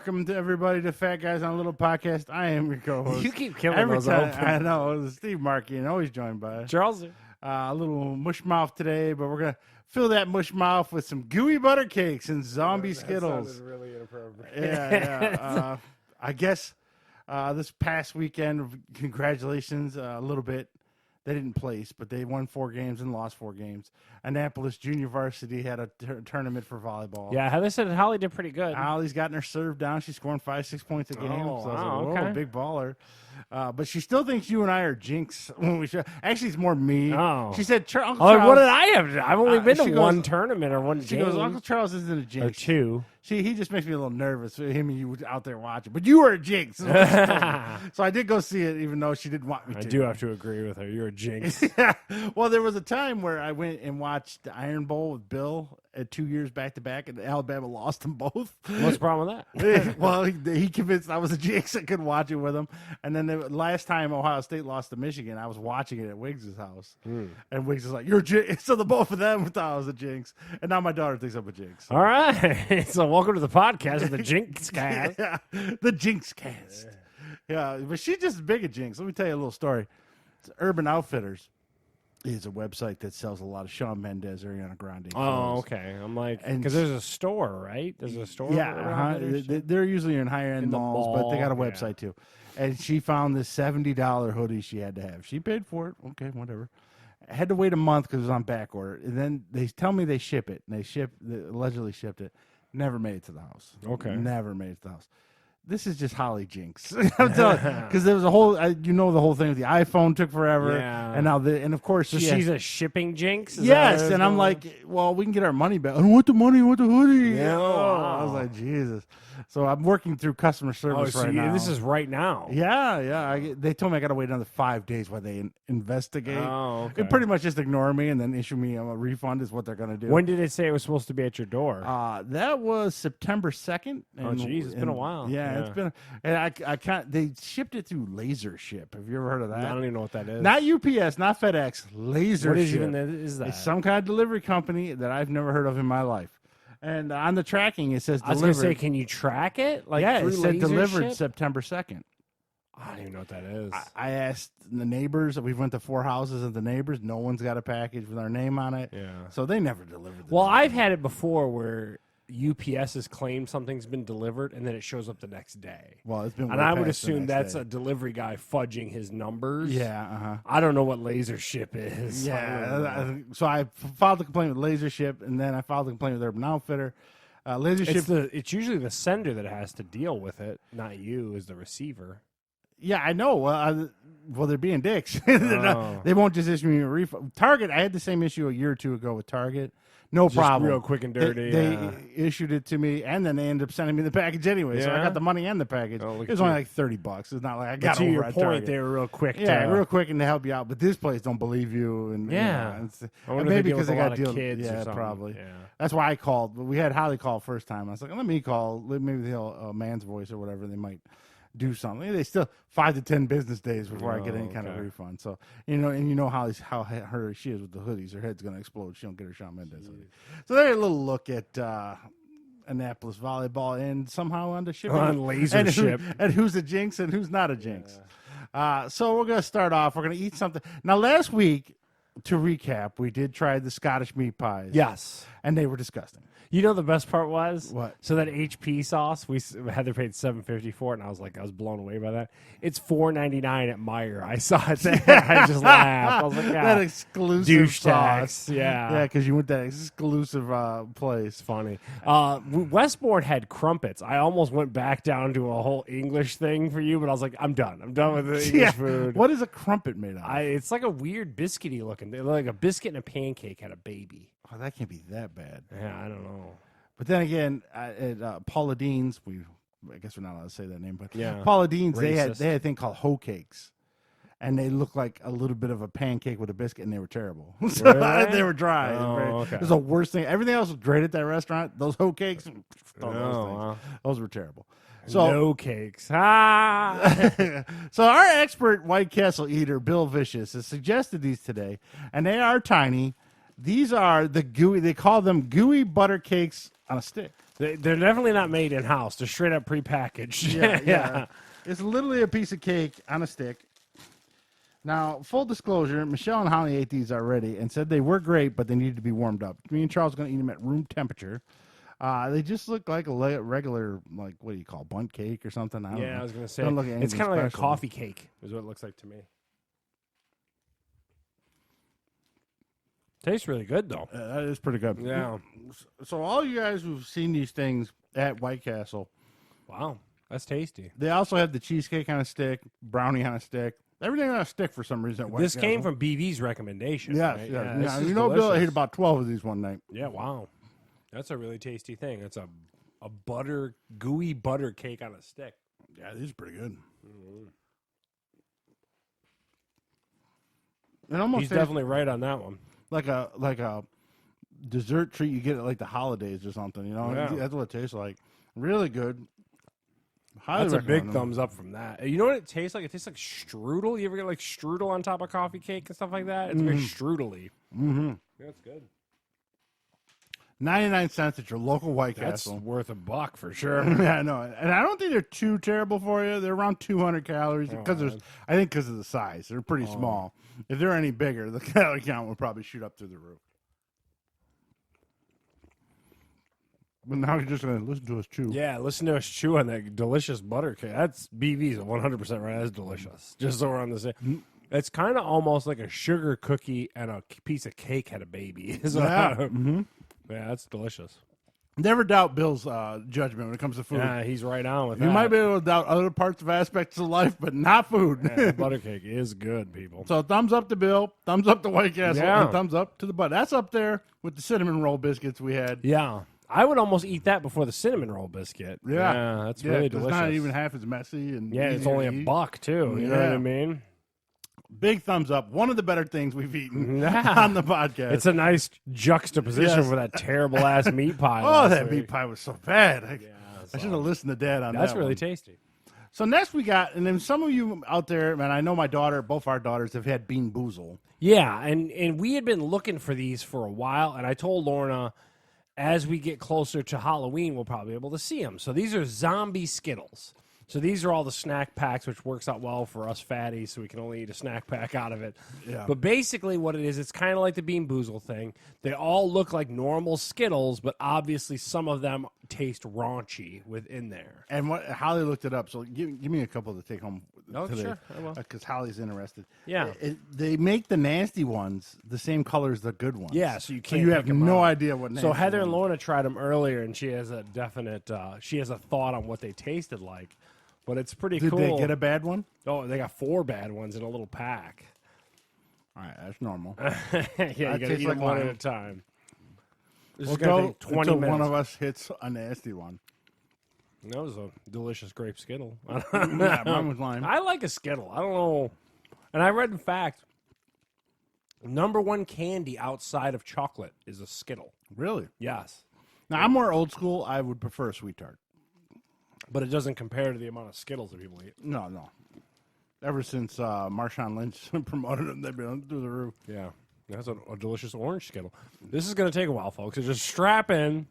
welcome to everybody to Fat Guys on a Little Podcast. I am your co-host. You keep killing every those time. open. I know. Steve Markey, and always joined by Charles. a little mush mouth today, but we're gonna fill that mush mouth with some gooey butter cakes and zombie Skittles. Sounded really inappropriate. Yeah. I guess this past weekend, congratulations a little bit. They didn't place, but they won 4 games and lost 4 games. Annapolis Junior Varsity had a tournament for volleyball. Yeah, Heather said Holly did pretty good. Holly's gotten her serve down. She's scoring 5-6 points a game. Oh, so I was wow, like, whoa, okay. big baller. But she still thinks you and I are jinx when we show. Actually, it's more me. Oh. She said, Uncle Oh, Charles. what did I have to do? I've only been she to goes- one tournament or one She game. goes, Uncle Charles isn't a or jinx. 2. He just makes me a little nervous. Him and you out there watching. But you were a jinx. So I did go see it, even though she didn't want me to. I do have to agree with her. You're a jinx. Yeah. Well, there was a time where I went and watched the Iron Bowl with Bill 2 years back to back, and Alabama lost them both. What's the problem with that? Well, he convinced I was a jinx. I couldn't watch it with him. And then the last time Ohio State lost to Michigan, I was watching it at Wiggs' house. And Wiggs was like, "You're a jinx." So the both of them thought I was a jinx. And now my daughter thinks I'm a jinx. All right. So welcome to the podcast with the Jinx Cast. Yeah, the Jinx Cast. Yeah, but she's just big a jinx. Let me tell you a little story. It's Urban Outfitters is a website that sells a lot of Shawn Mendes, Ariana Grande. Oh, clothes. okay. I'm like, And because there's a store, right? There's a store. Yeah, around there? they're usually in higher end In the malls, but they got a mall, website too. And she found this $70 hoodie she had to have. She paid for it. Okay, whatever. I had to wait a month because it was on back order. And then they tell me they ship it. And they allegedly shipped it. Never made it to the house. Okay. Never made it to the house. This is just Holly jinx. I'm telling you, because there was a whole, the whole thing with the iPhone took forever, Yeah. and now and of course So she's a shipping jinx? Is yes, that and I'm like, well, we can get our money back. I don't want the money, I want the hoodie. Yeah, I was wow. like, Jesus. So I'm working through customer service so right now. this is right now. Yeah. They told me I got to wait another 5 days while they investigate. Oh, okay. They pretty much just ignore me and then issue me a refund is what they're going to do. When did it say it was supposed to be at your door? That was September 2nd. Oh, geez, it's been a while. Yeah, Yeah. it's been. And I can't. They shipped it through Laser Ship. Have you ever heard of that? I don't even know what that is. Not UPS, not FedEx. Laser What is Ship. even that? Is that? It's some kind of delivery company that I've never heard of in my life. And on the tracking, it says I was delivered. going to say, can you track it? Like yeah, through it said Laser delivered Ship? September 2nd. I don't even know what that is. I asked the neighbors. We went to 4 houses of the neighbors. No one's got a package with our name on it. Yeah. So they never delivered. Well, I've had it before where UPS has claimed something's been delivered and then it shows up the next day. Well, it's been. And way I would past the assume next that's day. a delivery guy fudging his numbers. Yeah. I don't know what Laser Ship is. Yeah. So I filed a complaint with Laser Ship, and then I filed a complaint with Urban Outfitter. Laser Ship. It's usually the sender that has to deal with it, not you as the receiver. Yeah, I know. Well, they're being dicks. Oh. They won't just issue me a refund. Target, I had the same issue a year or 2 ago with Target. No problem. Real quick and dirty. They issued it to me, and then they ended up sending me the package anyway. So I Yeah? got the money and the package. Oh, look It was at only you. like $30. It's not like I But got to over your at point, Target. they were real quick. Yeah, to, real quick and to help you out. But this place don't believe you. And Yeah. I wonder if maybe they deal because with they a got lot of deal. kids or Yeah, something. probably. Yeah. That's why I called. But we had Holly call first time. I was like, let me call. Maybe they'll man's voice or whatever. They might do something. They still 5 to 10 business days before I get any kind of okay. refund. So how she is with the hoodies. Her head's gonna explode. She don't get her Shawn Mendes hoodie. So there's a little look at Annapolis volleyball and somehow on the shipping On Laser Ship. and who's a jinx and who's not a jinx. So we're gonna start off. We're gonna eat something. Now last week, to recap, we did try the Scottish meat pies. Yes. And they were disgusting. You know the best part was What? So that HP sauce, Heather paid $7.50 for it, and I was blown away by that. It's $4.99 at Meijer. I saw it there. I just laughed. I was like, That exclusive douche sauce. tax. Yeah. Yeah, because you went that exclusive place. Funny. Westbourne had crumpets. I almost went back down to a whole English thing for you, but I was like, I'm done. I'm done with the English food. What is a crumpet made of? It's like a weird biscuity looking. Like a biscuit and a pancake had a baby. Oh, that can't be that bad. Yeah, I don't know. But then again, at Paula Dean's, I guess we're not allowed to say that name, but Yeah. Paula Dean's, they Racist. had a thing called hoe cakes. And they looked like a little bit of a pancake with a biscuit, and they were terrible. So, Really? they were dry. Oh, okay. It was the worst thing. Everything else was great at that restaurant. Those hoe cakes, wow. those were terrible. So, No cakes. Ah! so our expert White Castle eater, Bill Vicious, has suggested these today, and they are tiny. These are the gooey. They call them gooey butter cakes on a stick. They're definitely not made in house. They're straight up prepackaged. Yeah. It's literally a piece of cake on a stick. Now, full disclosure, Michelle and Holly ate these already and said they were great, but they needed to be warmed up. Me and Charles are going to eat them at room temperature. They just look like a regular, like, what do you call it, bundt cake or something? I don't know. I was going to say, Don't look it's kind of like a special. coffee cake is what it looks like to me. Tastes really good, though. That is pretty good. Yeah. So all you guys who've seen these things at White Castle, Wow. That's tasty. they also have the cheesecake on a stick, brownie on a stick, everything on a stick for some reason at White This Castle. came from BV's recommendation. Yes, right? yes. Yeah, this Yeah, is you know, Bill delicious. ate about 12 of these one night. Yeah, wow. That's a really tasty thing. It's a gooey butter cake on a stick. Yeah, these are pretty good. Mm-hmm. It almost He's tastes definitely right on that one. like a dessert treat you get at like the holidays or something. You know, Yeah. that's what it tastes like. Really good. Highly That's a big recommend them. thumbs up from that. You know what it tastes like? It tastes like strudel. You ever get like strudel on top of coffee cake and stuff like that? It's very strudely. Mm-hmm. Yeah, it's good. 99 cents at your local White That's Castle. worth $1 for sure. Yeah, I know, and I don't think they're too terrible for you. They're around 200 calories because man. I think because of the size, they're pretty small. If they're any bigger, the calorie count would probably shoot up through the roof. But now you're just gonna listen to us chew. Yeah, listen to us chew on that delicious butter cake. That's BV's 100% right. That's delicious. Just so we're on the same. It's kind of almost like a sugar cookie and a piece of cake had a baby. Yeah. Yeah, that's delicious. Never doubt Bill's judgment when it comes to food. Yeah, he's right on with that. You might be able to doubt other parts of aspects of life, but not food. Yeah, butter cake is good, people. So thumbs up to Bill, thumbs up to White Castle, Yeah. and thumbs up to the butt. That's up there with the cinnamon roll biscuits we had. Yeah. I would almost eat that before the cinnamon roll biscuit. Yeah. That's really 'cause delicious. It's not even half as messy. And Yeah, it's easier only to eat. $1 too. You know what Yeah. I mean? Big thumbs up. One of the better things we've eaten Yeah. on the podcast. It's a nice juxtaposition Yes. for that terrible ass meat pie. oh, last that week. meat pie was so bad. I so- should have listened to Dad on that. That's really one. tasty. So next we got, and then some of you out there, man, I know my daughter, both our daughters have had Bean Boozle. Yeah, and we had been looking for these for a while, and I told Lorna, as we get closer to Halloween, we'll probably be able to see them. So these are Zombie Skittles. So these are all the snack packs, which works out well for us fatties, so we can only eat a snack pack out of it. Yeah. But basically what it is, it's kind of like the Bean Boozle thing. They all look like normal Skittles, but obviously some of them taste raunchy within there. And what Holly looked it up, so give me a couple to take home Oh, today. sure, I will. Because Holly's interested. Yeah. They make the nasty ones the same color as the good ones. Yeah, so you can't you have pick 'em no out. idea what nasty So Heather and ones. Lorna tried them earlier, and she has a definite, she has a thought on what they tasted like. But it's pretty Did cool. they get a bad one? Oh, they got 4 bad ones in a little pack. All right, that's normal. Yeah, you got to tastes eat like them one at mine. a time. This We'll is going to go take 20 until minutes. one of us hits a nasty one. That was a delicious grape Skittle. Yeah, mine was lime. I like a Skittle. I don't know. And I read, in fact, #1 candy outside of chocolate is a Skittle. Really? Yes. Now, I'm more old school. I would prefer a sweet tart. But it doesn't compare to the amount of Skittles that people eat. No. Ever since Marshawn Lynch promoted them, they've been through the roof. Yeah. That's a delicious orange Skittle. This is going to take a while, folks. So just strap in,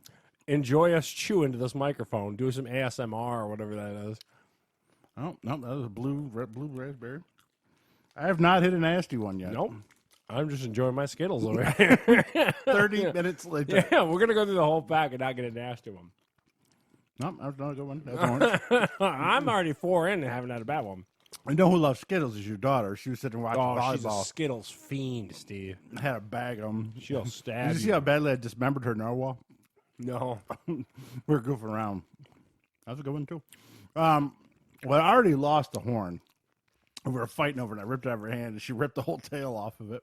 enjoy us chew into this microphone, do some ASMR or whatever that is. Oh, no, that was a blue raspberry. I have not hit a nasty one yet. Nope. I'm just enjoying my Skittles over here. 30 minutes later. Yeah, we're going to go through the whole pack and not get a nasty one. No, that's not a good one. That's orange. I'm already 4 in and haven't had a bad one. I know who loves Skittles is your daughter. She was sitting watching Oh, she's a volleyball. Skittles fiend, Steve. Had a bag of them. She'll Did stab you see how badly I dismembered her narwhal? No. We were goofing around. That was a good one, too. Well, I already lost the horn. We were fighting over it. I ripped it out of her hand, and she ripped the whole tail off of it.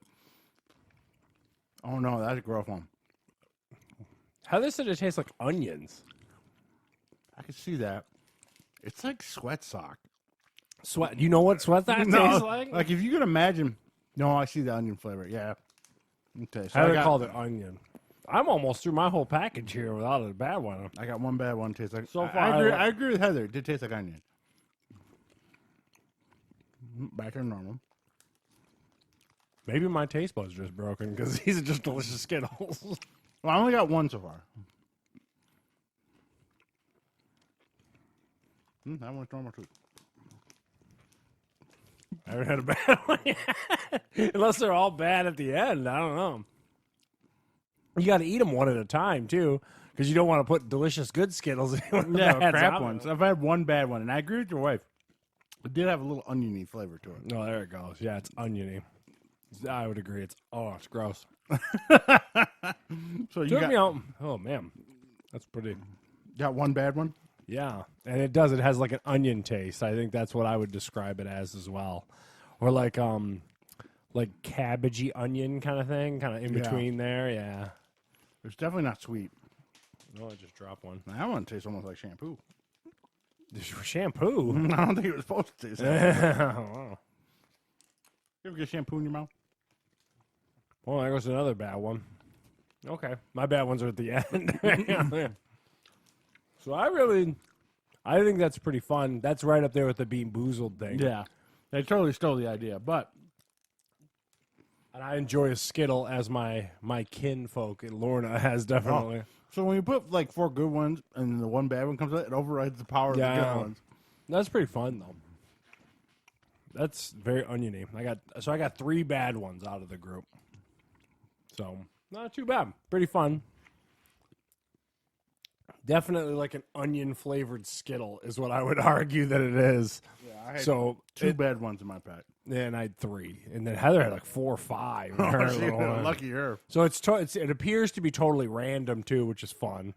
Oh, no, that's a gross one. Heather said it tastes like onions. I can see that. It's like sweat sock. Sweat. You know what sweat that tastes like? Like, if you can imagine. No, I see the onion flavor. Yeah. Okay, so Heather called it onion. I'm almost through my whole package here without a bad one. I got one bad one. Tastes like. So I far, I agree with Heather. It did taste like onion. Back to normal. Maybe my taste buds just broken because these are just delicious Skittles. Well, I only got one so far. That one's normal too. I haven't had a bad one yet. Unless they're all bad at the end. I don't know. You got to eat them one at a time, too, because you don't want to put delicious good Skittles in one of the bad crap zombie ones. I've had one bad one, and I agree with your wife. It did have a little oniony flavor to it. Oh, there it goes. Yeah, it's oniony. I would agree. It's gross. So you Took got, me out. Oh, man. That's pretty. got one bad one? Yeah, and it does. It has like an onion taste. I think that's what I would describe it as well. Or like cabbagey onion kind of thing, kind of in between there. Yeah. It's definitely not sweet. No, I just dropped one. That one tastes almost like shampoo. Shampoo? I don't think it was supposed to taste like that. Wow. You ever get shampoo in your mouth? Well, there goes another bad one. Okay. My bad ones are at the end. So I think that's pretty fun. That's right up there with the Bean Boozled thing. Yeah. They totally stole the idea, but... And I enjoy a Skittle as my kinfolk, and Lorna has definitely. So when you put like 4 good ones and the one bad one comes out, it overrides the power of the good ones. That's pretty fun, though. That's very oniony. I got 3 bad ones out of the group. So, not too bad. Pretty fun. Definitely like an onion-flavored Skittle is what I would argue that it is. Yeah, I had so 2 bad ones in my pack. And I had 3. And then Heather had like 4 or 5. Lucky her. So it appears to be totally random, too, which is fun.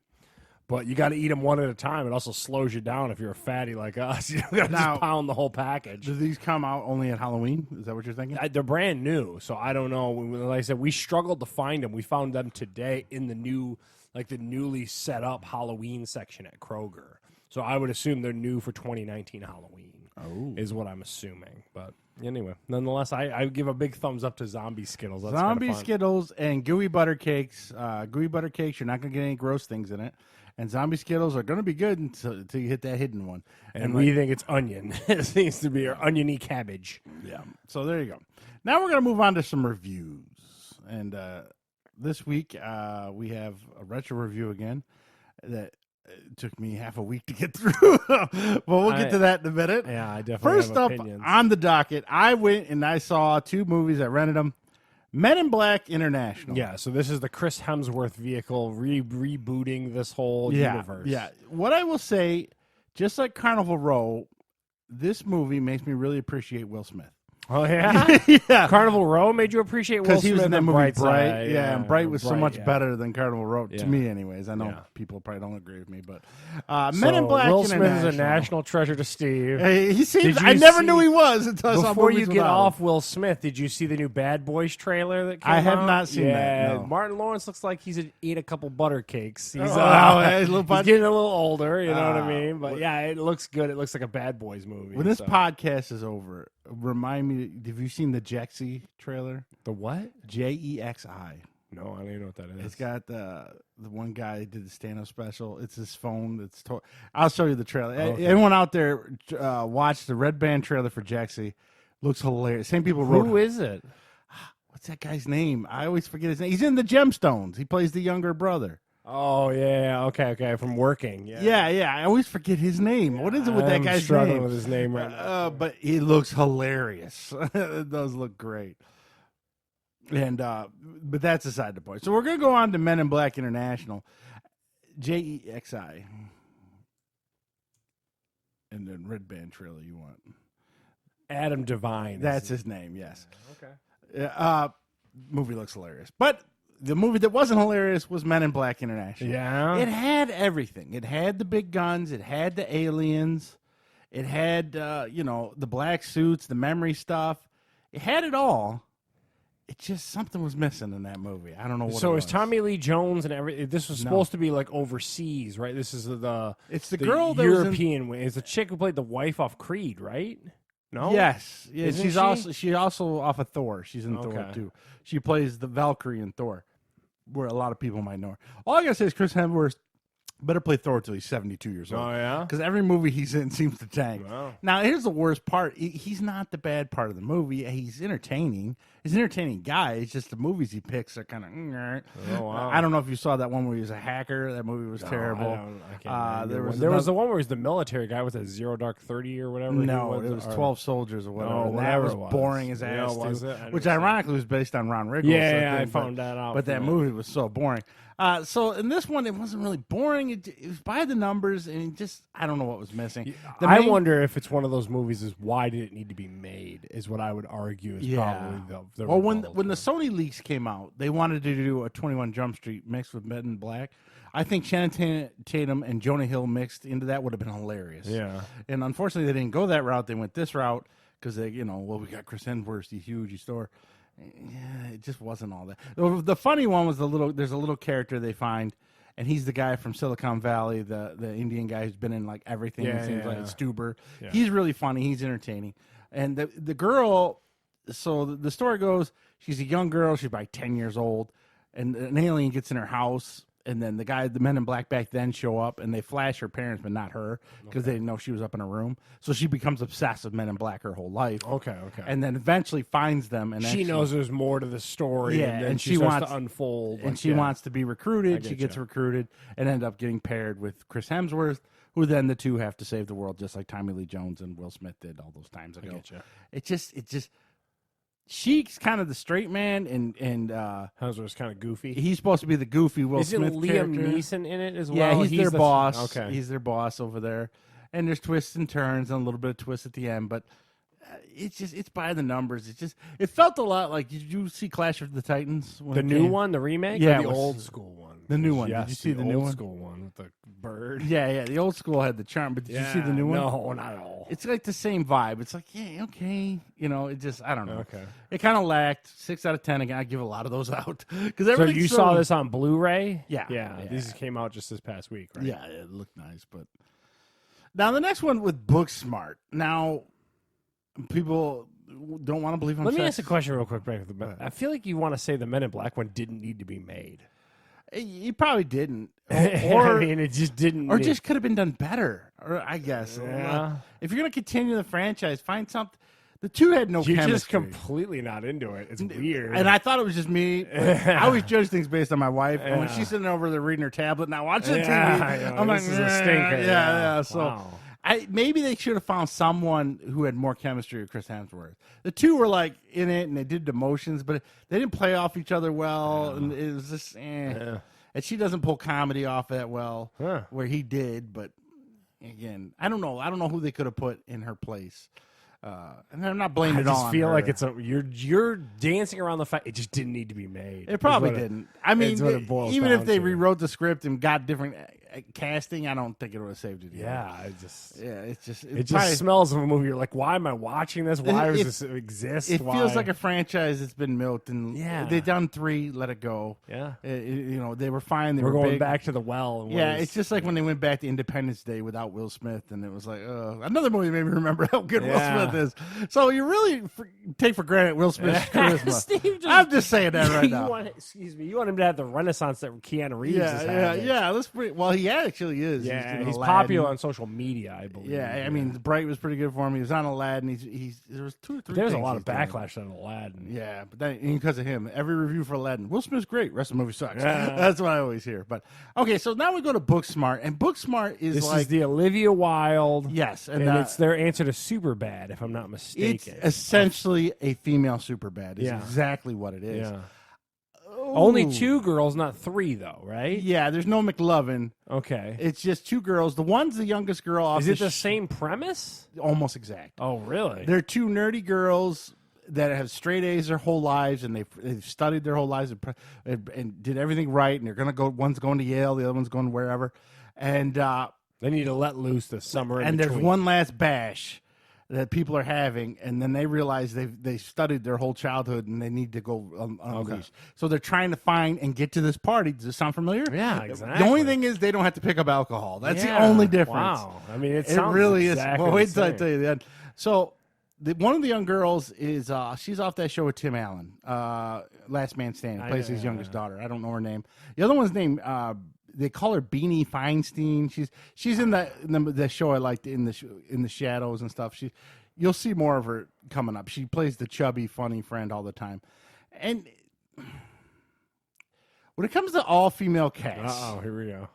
But you got to eat them one at a time. It also slows you down if you're a fatty like us. You got to just pound the whole package. Do these come out only at Halloween? Is that what you're thinking? They're brand new, so I don't know. Like I said, we struggled to find them. We found them today in the newly set up Halloween section at Kroger. So I would assume they're new for 2019 Halloween. Is what I'm assuming. But anyway, nonetheless, I give a big thumbs up to Zombie Skittles. That's Zombie Skittles and Gooey Butter Cakes. Gooey Butter Cakes, you're not going to get any gross things in it. And Zombie Skittles are going to be good until you hit that hidden one. And we think it's onion. It seems to be, or oniony cabbage. Yeah. So there you go. Now we're going to move on to some reviews. And this week we have a retro review again that took me half a week to get through. But we'll get to that in a minute. Yeah, I definitely First have up opinions. on the docket, I went and I saw 2 movies. I rented them. Men in Black International. Yeah, so this is the Chris Hemsworth vehicle rebooting this whole universe. Yeah. What I will say, just like Carnival Row, this movie makes me really appreciate Will Smith. Oh, yeah? Yeah. Carnival Row made you appreciate Will Smith. Because he was in that movie Bright. Side. Yeah, and Bright was so much yeah. better than Carnival Row, to Yeah. me anyways. I know Yeah. people probably don't agree with me, but So Men in Black Will International. Smith is a national treasure to Steve. He seems. Did you I never see- knew he was until I saw Before you movies get without off him. Will Smith, did you see the new Bad Boys trailer that came out? I have not seen that, no. Martin Lawrence looks like he's ate a couple butter cakes. He's, he's a little he's getting a little older, you know what I mean? But yeah, it looks good. It looks like a Bad Boys movie. When this so. podcast is over, remind me, have you seen the Jexi trailer? The what? Jexi. No, I don't even know what that is. It's got the one guy who did the stand-up special. It's his phone. I'll show you the trailer. Okay. Anyone out there watch the Red Band trailer for Jexi? Looks hilarious. Same people wrote. Who is it? What's that guy's name? I always forget his name. He's in the Gemstones. He plays the younger brother. Oh yeah, okay, from Working. Yeah. I always forget his name. What is it with that guy's struggling name? with his name right now. But he looks hilarious. It does look great. And but that's aside the point. So we're gonna go on to Men in Black International, Jexi, and then Red Band trailer. You want Adam Devine. that's his name? Yes. Okay. Movie looks hilarious, but the movie that wasn't hilarious was Men in Black International. Yeah. It had everything. It had the big guns. It had the aliens. It had the black suits, the memory stuff. It had it all. It just something was missing in that movie. I don't know what. So it is was. Tommy Lee Jones and everything? This was No. supposed to be like overseas, right? This is the It's the girl that was in- European way. It's the chick who played the wife off Creed, right? No. Yes, yeah. Isn't She's she? also off of Thor. She's in Thor Okay. too. She plays the Valkyrie in Thor, where a lot of people might know her. All I gotta say is Chris Hemsworth Better play Thor till he's 72 years old. Oh, yeah? Because every movie he's in seems to tank. Wow. Now, here's the worst part. He's not the bad part of the movie. He's entertaining. He's an entertaining guy. It's just the movies he picks are kind of... Oh, wow. I don't know if you saw that one where he was a hacker. That movie was terrible. I can't remember. There was the one where he's the military guy with a Zero Dark 30 or whatever. No, it was 12 Soldiers or whatever. Oh, And whatever that was it was. boring as Yeah, ass, was too. it? I Which didn't see ironically was based on Ron Riggles. Yeah, I think, found that out. But that movie was so boring. So in this one, it wasn't really boring. It was by the numbers, and I don't know what was missing. I wonder if it's one of those movies is why did it need to be made, is what I would argue is probably the Well, when the Sony leaks came out, they wanted to do a 21 Jump Street mixed with Men in Black. I think Channing Tatum and Jonah Hill mixed into that would have been hilarious. Yeah. And unfortunately, they didn't go that route. They went this route because we got Chris Hemsworth, he's huge, he's Thor. Yeah, it just wasn't all that. The funny one was there's a little character they find, and he's the guy from Silicon Valley, the Indian guy who's been in like everything. Yeah, it seems like yeah. Stuber. Yeah. He's really funny. He's entertaining. And the girl, so the story goes, she's a young girl. She's about 10 years old, and an alien gets in her house. And then the Men in Black back then show up, and they flash her parents, but not her, because they didn't know she was up in her room. So she becomes obsessed with Men in Black her whole life. Okay. And then eventually finds them, and She actually, knows there's more to the story, Yeah, and then and she she starts wants- to unfold. and she wants to be recruited. I She get gets ya. recruited and end up getting paired with Chris Hemsworth, who then the two have to save the world, just like Tommy Lee Jones and Will Smith did all those times ago. It just. She's kind of the straight man, and Hemsworth's kind of goofy. he's supposed to be the goofy Will Isn't Smith Liam character. Neeson in it as well? Yeah, he's their boss. Okay. He's their boss over there. And there's twists and turns and a little bit of twist at the end, but it's by the numbers. It felt a lot like, did you see Clash of the Titans? When the it new came? one, the remake, Yeah, or it the was- old school one? The new one. Yes, Did you see the new old one? school one with the bird? Yeah, the old school had the charm, but did you see the new one? No, not at all. It's like the same vibe. It's like, yeah, okay. It just, I don't know. Okay. It kind of lacked. 6 out of 10. Again, I give a lot of those out. So you saw this on Blu-ray? Yeah. Yeah. Yeah. These came out just this past week, right? Yeah, it looked nice. But now the next one with Booksmart. Now, people don't want to believe I'm Let me sex. ask a question real quick. I feel like you want to say the Men in Black one didn't need to be made. You probably didn't. I mean, it just didn't. Or just could have been done better. Or I guess. Yeah. If you're going to continue the franchise, find something. The two had no You're chemistry. just completely not into it. It's weird. And I thought it was just me. I always judge things based on my wife. And when Yeah. she's sitting over there reading her tablet, not watching Yeah, TV, I know. I'm like, This is a stinker. Yeah. So Wow. maybe they should have found someone who had more chemistry with Chris Hemsworth. The two were like in it, and they did the motions, but they didn't play off each other well, and it was just. Yeah. And she doesn't pull comedy off that well, Huh. where he did. But again, I don't know. I don't know who they could have put in her place. And I'm not blaming I it all just on feel her. like you're dancing around the fact it just didn't need to be made. It probably Is what didn't. I mean, it's what it boils even if down they to. rewrote the script and got different casting, I don't think it would have saved it. either. Yeah, It's just it just smells of a movie. You're like, why am I watching this? Why does this exist? It Why? feels like a franchise that's been milked, and Yeah. they've done 3, let it go. Yeah. They were fine. They We're were going big. back to the well. And Yeah, what is- it's just like when they went back to Independence Day without Will Smith, and it was like, another movie made me remember how good Yeah. Will Smith is. So you really take for granted Will Smith's charisma. Steve just- I'm just saying that right now. You want him to have the renaissance that Keanu Reeves is having. yeah. Well, he actually is. Yeah, in he's Aladdin. popular on social media, I believe. Yeah, I mean, Bright was pretty good for him. He was on Aladdin. He's there was 2 or 3. there's a things lot of he's done. backlash on Aladdin. Yeah, but then because of him, every review for Aladdin, Will Smith's great. Rest of the movie sucks. Yeah. That's what I always hear. But okay, so now we go to Booksmart, and Booksmart is This like is the Olivia Wilde. yes, and it's their answer to Superbad, if I'm not it's mistaken. essentially a female Superbad. Is Yeah. exactly what it is. Yeah. Ooh. Only 2 girls, not 3, though, right? Yeah, there's no McLovin. Okay. It's just 2 girls. The one's the youngest girl off. Is it the same premise? Almost exact. Oh, really? They're 2 nerdy girls that have straight A's their whole lives, and they've studied their whole lives and did everything right. And they're gonna go. One's going to Yale, the other one's going wherever. And They need to let loose this summer. and there's one last bash that people are having, and then they realize they studied their whole childhood and they need to go unleash. So they're trying to find and get to this party. Does this sound familiar? Yeah, exactly. The only thing is they don't have to pick up alcohol. That's the Yeah. only difference. Wow. I mean, it It sounds really exactly is. Well, wait the till I same. tell you the end. So, one of the young girls is she's off that show with Tim Allen, Last Man Standing. Plays his youngest daughter. I don't know her name. The other one's named they call her Beanie Feinstein. She's in the show I liked in the shadows and stuff. You'll see more of her coming up. She plays the chubby, funny friend all the time. And when it comes to all female cast, here we go.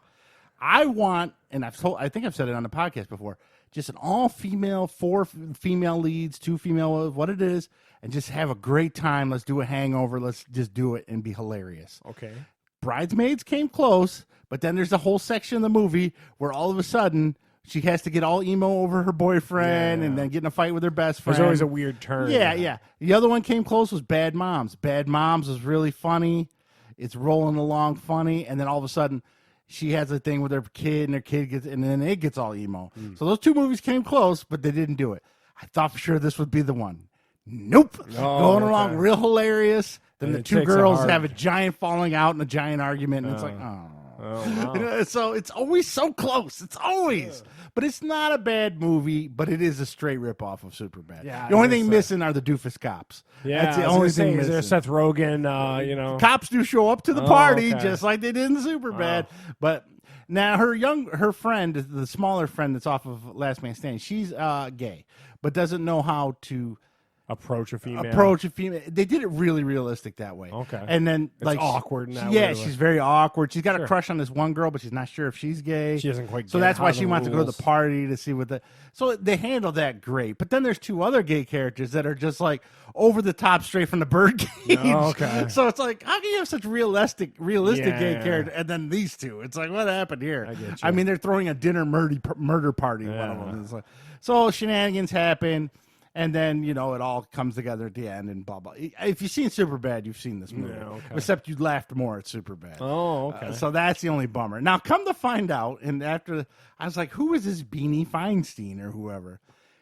I want, and I think I've said it on the podcast before, just an all female, 4 female leads, 2 female, what it is, and just have a great time. Let's do a hangover. Let's just do it and be hilarious. Okay. Bridesmaids came close, but then there's a whole section of the movie where all of a sudden she has to get all emo over her boyfriend and then get in a fight with her best friend. There's always a weird turn. Yeah. The other one came close was Bad Moms. Bad Moms was really funny. It's rolling along funny, and then all of a sudden she has a thing with her kid, and her kid gets, and then it gets all emo. So those 2 movies came close, but they didn't do it. I thought for sure this would be the one. Nope. Going along real hilarious. Then the 2 girls have a giant falling out and a giant argument, and it's like, wow. So it's always so close. It's always. But it's not a bad movie, but it is a straight ripoff of Superbad. Yeah, the only thing missing are the doofus cops. Yeah, that's the only thing missing. Is there Seth Rogen, Cops do show up to the party just like they did in Superbad. But now her friend, the smaller friend that's off of Last Man Standing, she's gay, but doesn't know how to approach a female. They did it really realistic that way. Okay. And then it's awkward in that way. Yeah, she's very awkward. She's got a crush on this one girl, but she's not sure if she's gay. She doesn't quite get So that's why she wants to go to rules. the party to see what the. So they handle that great. But then there's 2 other gay characters that are just like over the top, straight from the birdcage. Okay. So it's like, how can you have such realistic gay character, and then these 2? It's like, what happened here? I get you. I mean, they're throwing a dinner murder party. One of them. It's like, so shenanigans happen. And then, it all comes together at the end and blah, blah. If you've seen Superbad, you've seen this movie. Except you laughed more at Superbad. Oh, okay. So that's the only bummer. Now, come to find out, and after, I was like, who is this Beanie Feinstein or whoever?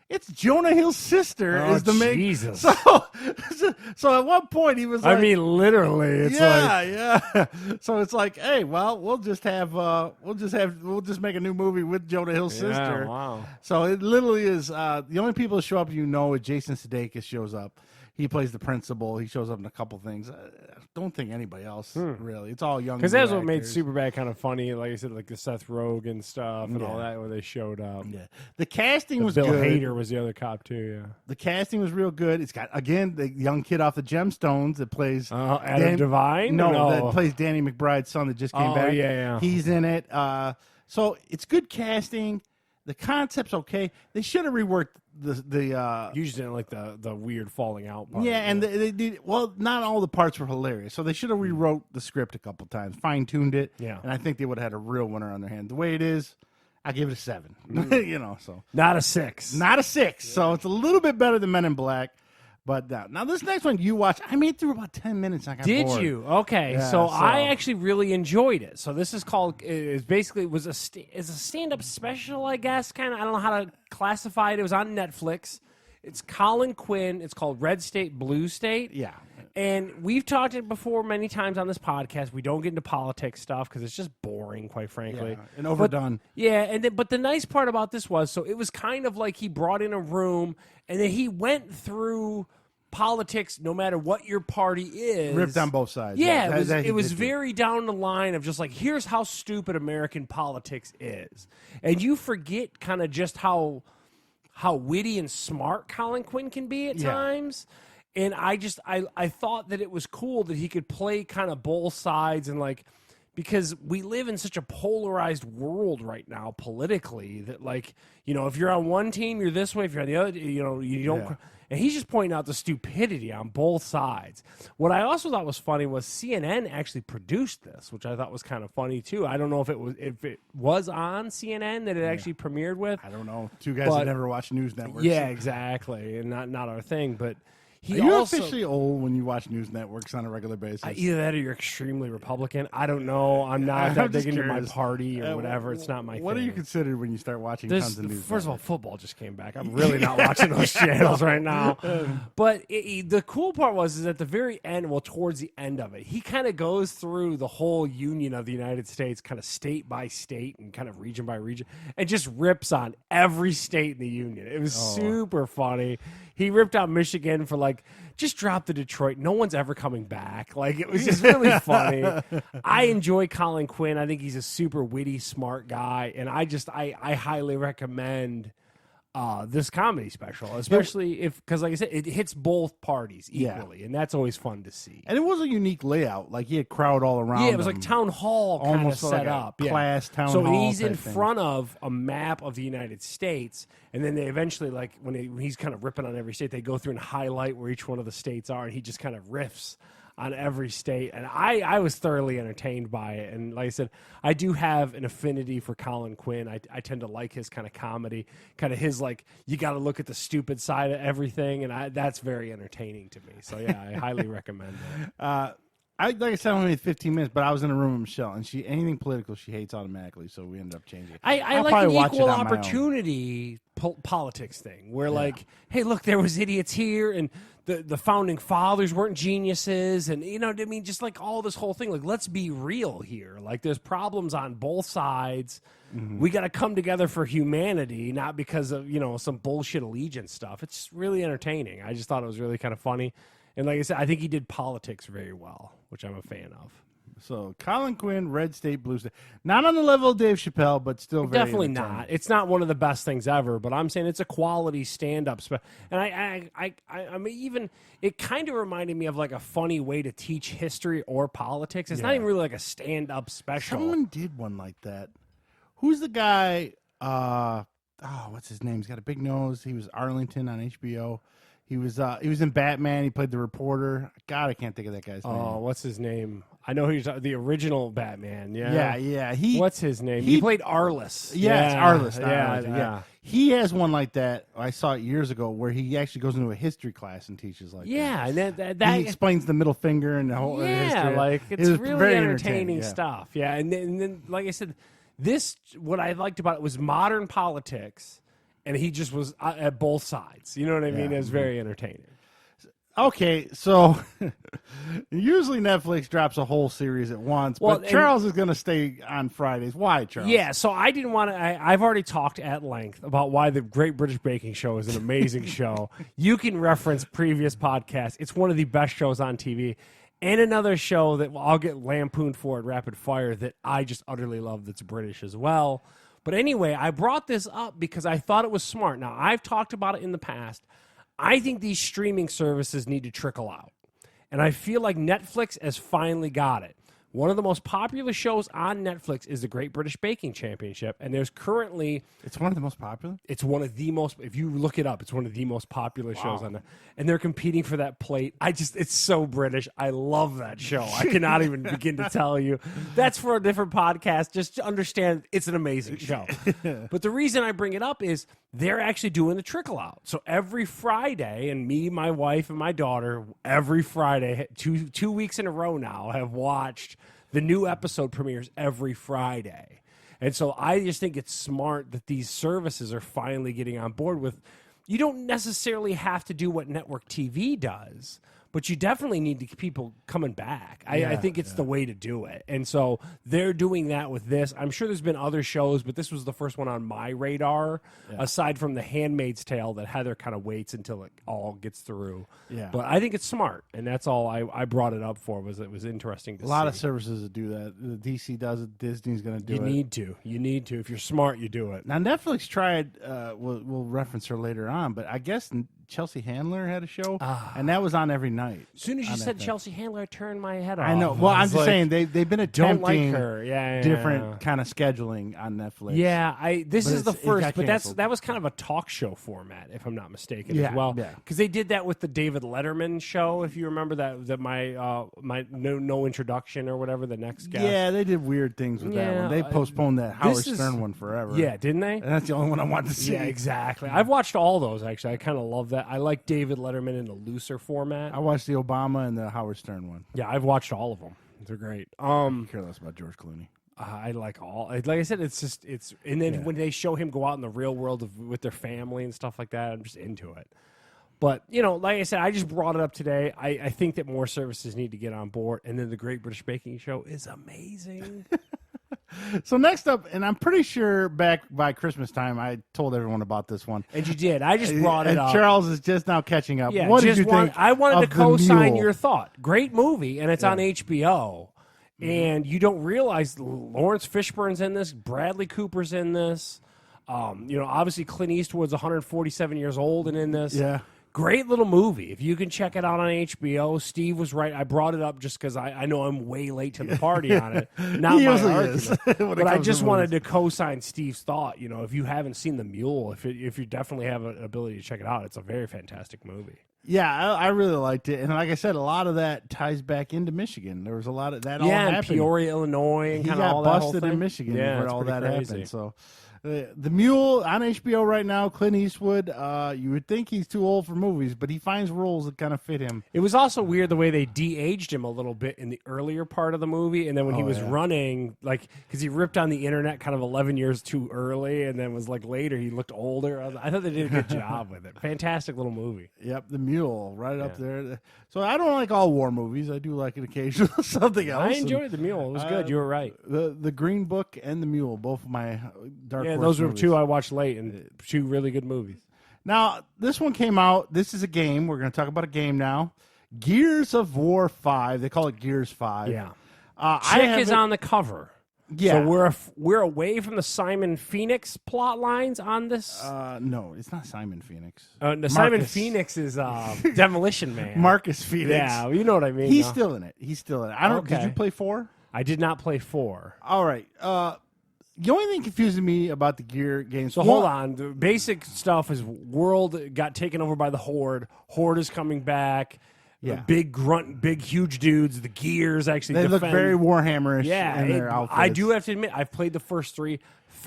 It's Jonah Hill's sister is the main. Jesus. So at one point he was like, I mean, literally, it's yeah. So it's like, hey, well, we'll just make a new movie with Jonah Hill's sister. Wow. So it literally is the only people that show up is Jason Sudeikis shows up. He plays the principal. He shows up in a couple things. I don't think anybody else really. It's all young. Because that's what made Superbad kind of funny. Like I said, like the Seth Rogen stuff and all that, where they showed up. Yeah, the casting was Bill good. Hader was the other cop too. Yeah, the casting was real good. It's got again the young kid off the Gemstones that plays Adam Devine. No, that plays Danny McBride's son that just came back. Yeah. He's in it. So it's good casting. The concept's okay. They should have reworked the you just didn't like the weird falling out part. Yeah, and they did well. Not all the parts were hilarious, so they should have rewrote the script a couple times, fine tuned it. Yeah, and I think they would have had a real winner on their hand. The way it is, I give it a 7. So not a 6. Not a 6. So it's a little bit better than Men in Black. But now this next one you watch, I made it through about 10 minutes. I got bored. Did you? Okay, Yeah, so I actually really enjoyed it. So this is called. Is a stand-up special, I guess. Kind of. I don't know how to classify it. It was on Netflix. It's Colin Quinn. It's called Red State, Blue State. Yeah. And we've talked it before many times on this podcast. We don't get into politics stuff because it's just boring, quite frankly. Yeah, and overdone. But the nice part about this was, so it was kind of like he brought in a room and then he went through politics, no matter what your party is. Ripped on both sides. Yeah, it was very down the line of just like, here's how stupid American politics is. And you forget kind of just how witty and smart Colin Quinn can be at times. And I thought that it was cool that he could play kind of both sides and like, because we live in such a polarized world right now politically that like, if you're on one team, you're this way. If you're on the other, you don't. Yeah. And he's just pointing out the stupidity on both sides. What I also thought was funny was CNN actually produced this, which I thought was kind of funny too. I don't know if it was on CNN that it actually premiered with. I don't know. 2 guys that never watch news networks. Yeah, exactly, and not our thing, but. Are you officially old when you watch news networks on a regular basis? Either that or you're extremely Republican. I don't know. I'm not that big into my party or whatever. It's not my thing. What do you consider when you start watching tons of news? First of all, football just came back. I'm really not watching those channels right now. But the cool part is at the very end, towards the end of it, he kind of goes through the whole union of the United States, kind of state by state and kind of region by region, and just rips on every state in the union. It was super funny. he ripped out Michigan for like, just drop the Detroit. No one's ever coming back. Like, it was just really funny. I enjoy Colin Quinn. I think he's a super witty, smart guy. And I highly recommend this comedy special, especially because, like I said, it hits both parties equally, and that's always fun to see. And it was a unique layout. Like, he had crowd all around. Yeah, it was like town hall kind of almost set like up. Class town so hall. So he's in thing. front of a map of the United States, and then they eventually, like, when he's kind of ripping on every state, they go through and highlight where each one of the states are, and he just kind of riffs on every state, and I was thoroughly entertained by it. And like I said, I do have an affinity for Colin Quinn. I tend to like his kind of comedy, kind of his, like, you got to look at the stupid side of everything, and that's very entertaining to me. So yeah, I highly recommend it. Like I said, only 15 minutes, but I was in a room with Michelle, and anything political she hates automatically, so we ended up changing it. I like an equal opportunity politics thing, where like, hey, look, there was idiots here, and the founding fathers weren't geniuses, and you know what I mean, just like all this whole thing. Like, let's be real here. Like, there's problems on both sides. Mm-hmm. We got to come together for humanity, not because of some bullshit allegiance stuff. It's really entertaining. I just thought it was really kind of funny. And like I said, I think he did politics very well, which I'm a fan of. So, Colin Quinn, Red State, Blue State. Not on the level of Dave Chappelle, but still very definitely not. It's not one of the best things ever, but I'm saying it's a quality stand-up. And I mean, even it kind of reminded me of like a funny way to teach history or politics. It's not even really like a stand-up special. Someone did one like that. Who's the guy? What's his name? He's got a big nose. He was Arlington on HBO. He was in Batman. He played the reporter. God, I can't think of that guy's name. Oh, what's his name? I know he's the original Batman. Yeah. What's his name? He played Arliss. Yeah, it's Arliss. Yeah. He has one like that. I saw it years ago where he actually goes into a history class and teaches like that. Yeah, and that he explains the middle finger and the whole history. Like it's really entertaining stuff. Yeah, and then like I said, what I liked about it was modern politics. And he just was at both sides. You know what I mean? It was very entertaining. Okay, so usually Netflix drops a whole series at once, but Charles is going to stay on Fridays. Why, Charles? Yeah, so I didn't want to. I've already talked at length about why the Great British Baking Show is an amazing show. You can reference previous podcasts. It's one of the best shows on TV. And another show that I'll get lampooned for at Rapid Fire that I just utterly love that's British as well. But anyway, I brought this up because I thought it was smart. Now, I've talked about it in the past. I think these streaming services need to trickle out. And I feel like Netflix has finally got it. One of the most popular shows on Netflix is the Great British Baking Championship, and there's currently... It's one of the most popular? It's one of the most... If you look it up, it's one of the most popular shows on there. And they're competing for that plate. It's so British. I love that show. I cannot even begin to tell you. That's for a different podcast. Just to understand, it's an amazing show. But the reason I bring it up is they're actually doing the trickle out. So every Friday, and me, my wife, and my daughter, every Friday, two weeks in a row now, have watched... The new episode premieres every Friday. And so I just think it's smart that these services are finally getting on board with, you don't necessarily have to do what network TV does, but you definitely need to keep people coming back. I think it's the way to do it. And so they're doing that with this. I'm sure there's been other shows, but this was the first one on my radar, aside from The Handmaid's Tale that Heather kind of waits until it all gets through. Yeah. But I think it's smart, and that's all I brought it up for, was it was interesting to see. A lot of services that do that. The DC does it. Disney's going to do it. You need to. If you're smart, you do it. Now, Netflix tried, we'll reference her later on, but I guess Chelsea Handler had a show, and that was on every night. As soon as you said Chelsea Handler, I turned my head off. I know. Well, I'm just saying they've been attempting don't like her. different kind of scheduling on Netflix. Yeah, this is the first, but that was kind of a talk show format, if I'm not mistaken, as well. Because they did that with the David Letterman show, if you remember that my no introduction or whatever, the next guest. Yeah, they did weird things with that one. They postponed that Howard Stern one forever. Yeah, didn't they? And that's the only one I want to see. Yeah, exactly. I've watched all those, actually. I kind of love that. I like David Letterman in the looser format. I watched the Obama and the Howard Stern one. Yeah, I've watched all of them. They're great. I care less about George Clooney. I like all. Like I said, it's and then when they show him go out in the real world with their family and stuff like that, I'm just into it. But, like I said, I just brought it up today. I think that more services need to get on board, and then the Great British Baking Show is amazing. So next up, and I'm pretty sure back by Christmas time, I told everyone about this one. And you did. I just brought it and up. Charles is just now catching up. Yeah, What did you think? I wanted of to co-sign Mule? your thought. Great movie, and it's on HBO. And you don't realize Laurence Fishburne's in this. Bradley Cooper's in this. Obviously Clint Eastwood's 147 years old and in this. Yeah. Great little movie. If you can check it out on HBO, Steve was right. I brought it up just because I know I'm way late to the party on it. Not He my usually argument. is, when it But I comes just to wanted to co-sign Steve's thought. If you haven't seen The Mule, if you definitely have an ability to check it out, it's a very fantastic movie. Yeah, I really liked it, and like I said, a lot of that ties back into Michigan. There was a lot of that. all Yeah, in happened. Peoria, Illinois, and He kind of got all that whole busted thing. in Michigan Yeah, where it's all pretty that crazy. happened. So, the Mule on HBO right now, Clint Eastwood. You would think he's too old for movies, but he finds roles that kind of fit him. It was also weird the way they de-aged him a little bit in the earlier part of the movie, and then when he was running, because he ripped on the internet kind of 11 years too early, and then was later he looked older. I thought they did a good job with it. Fantastic little movie. Yep, the Mule right up there. So I don't like all war movies. I do like an occasional something else. I enjoyed The Mule. It was good. You were right. The Green Book and the Mule, both of my dark. Yeah, horse those were movies. two I watched late, and two really good movies. Now, this one came out. This is a game. We're going to talk about a game now. Gears of War 5. They call it Gears 5. Yeah. I Chick is on the cover. Yeah. So we're away from the Simon Phoenix plot lines on this. No, it's not Simon Phoenix. No, Simon Marcus. Phoenix is Demolition Man. Marcus Phoenix. Yeah, you know what I mean. He's though. still in it. He's still in it. I don't. Did Okay. you play 4? I did not play 4. All right. The only thing confusing me about the Gear games. So hold on. The basic stuff is world got taken over by the Horde. Horde is coming back. Yeah. The big huge dudes. The Gears actually They defend. look very Warhammerish. Yeah, in their outfits. I do have to admit, I've played the first 3.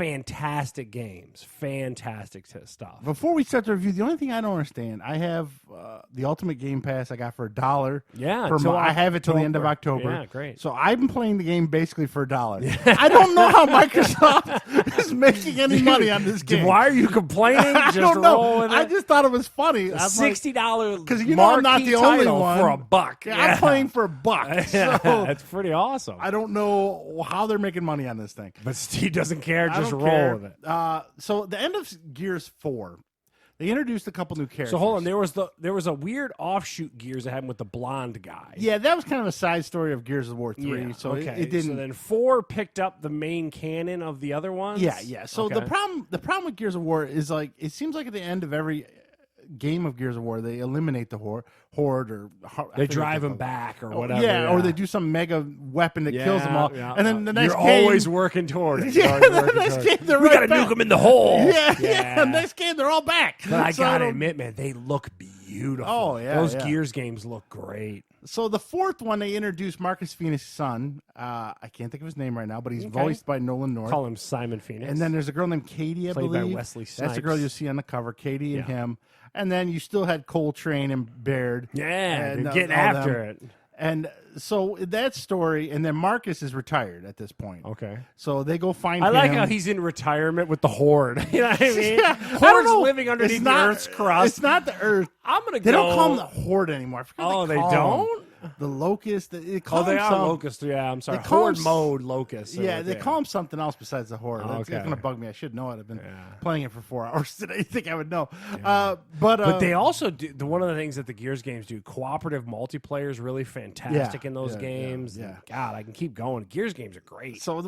Fantastic games. Fantastic stuff. Before we start the review, the only thing I don't understand, I have the Ultimate Game Pass I got for $1. Yeah, I have it till the end of October. Yeah, great. So I've been playing the game basically for $1. I don't know how Microsoft is making any money on this game. Why are you complaining? I Just don't roll know. with it. I just thought it was funny. I'm like, $60 'cause you know I'm not the only one. for $1. I'm playing for $1. Yeah, So that's pretty awesome. I don't know how they're making money on this thing. But Steve doesn't care. I Just don't roll care. with it. So the end of Gears 4, they introduced a couple new characters. So hold on, there was a weird offshoot Gears that happened with the blonde guy. Yeah, that was kind of a side story of Gears of War 3. Yeah, So okay. it didn't. So then 4 picked up the main canon of the other ones. Yeah. So Okay. the problem with Gears of War is it seems like at the end of every game of Gears of War they eliminate the horde or they drive them back or whatever. Yeah, or they do some mega weapon that kills them all. Yeah, and then the next you're game, always working toward it. Yeah, You're always the working next toward game it. they're We right gotta back. nuke them in the hole. Yeah. Next game they're all back. But I So gotta don't- admit, man, they look beautiful. Oh, yeah, those yeah. Gears games look great. So the fourth one they introduced Marcus Phoenix's son. I can't think of his name right now, but he's Okay. voiced by Nolan North. Call him Simon Phoenix. And then there's a girl named Katie, I Played by believe. Wesley That's the girl Snipes. you see on the cover, Katie and Yeah. him. And then you still had Coltrane and Baird. yeah, and, they're getting all after them. it. And so that story, and then Marcus is retired at this point. Okay. So they go find I him. like how he's in retirement with the Horde. You know what I mean? Yeah, I don't Horde's know. living underneath It's the not- Earth's crust. It's not the Earth. I'm gonna They go. don't call him the Horde anymore. I forget what Oh, they call don't? him. The Locust. They call Oh, they him are some- locusts. Yeah, I'm sorry. They call Horde him- mode locusts. Yeah, they call him something else besides the Horde. That's okay. going to bug me. I should know it. I've been Yeah. playing it for 4 hours today. You think I would know? But they also do one of the things that the Gears games do. Cooperative multiplayer is really fantastic in those games. yeah. And God, I can keep going. Gears games are great. So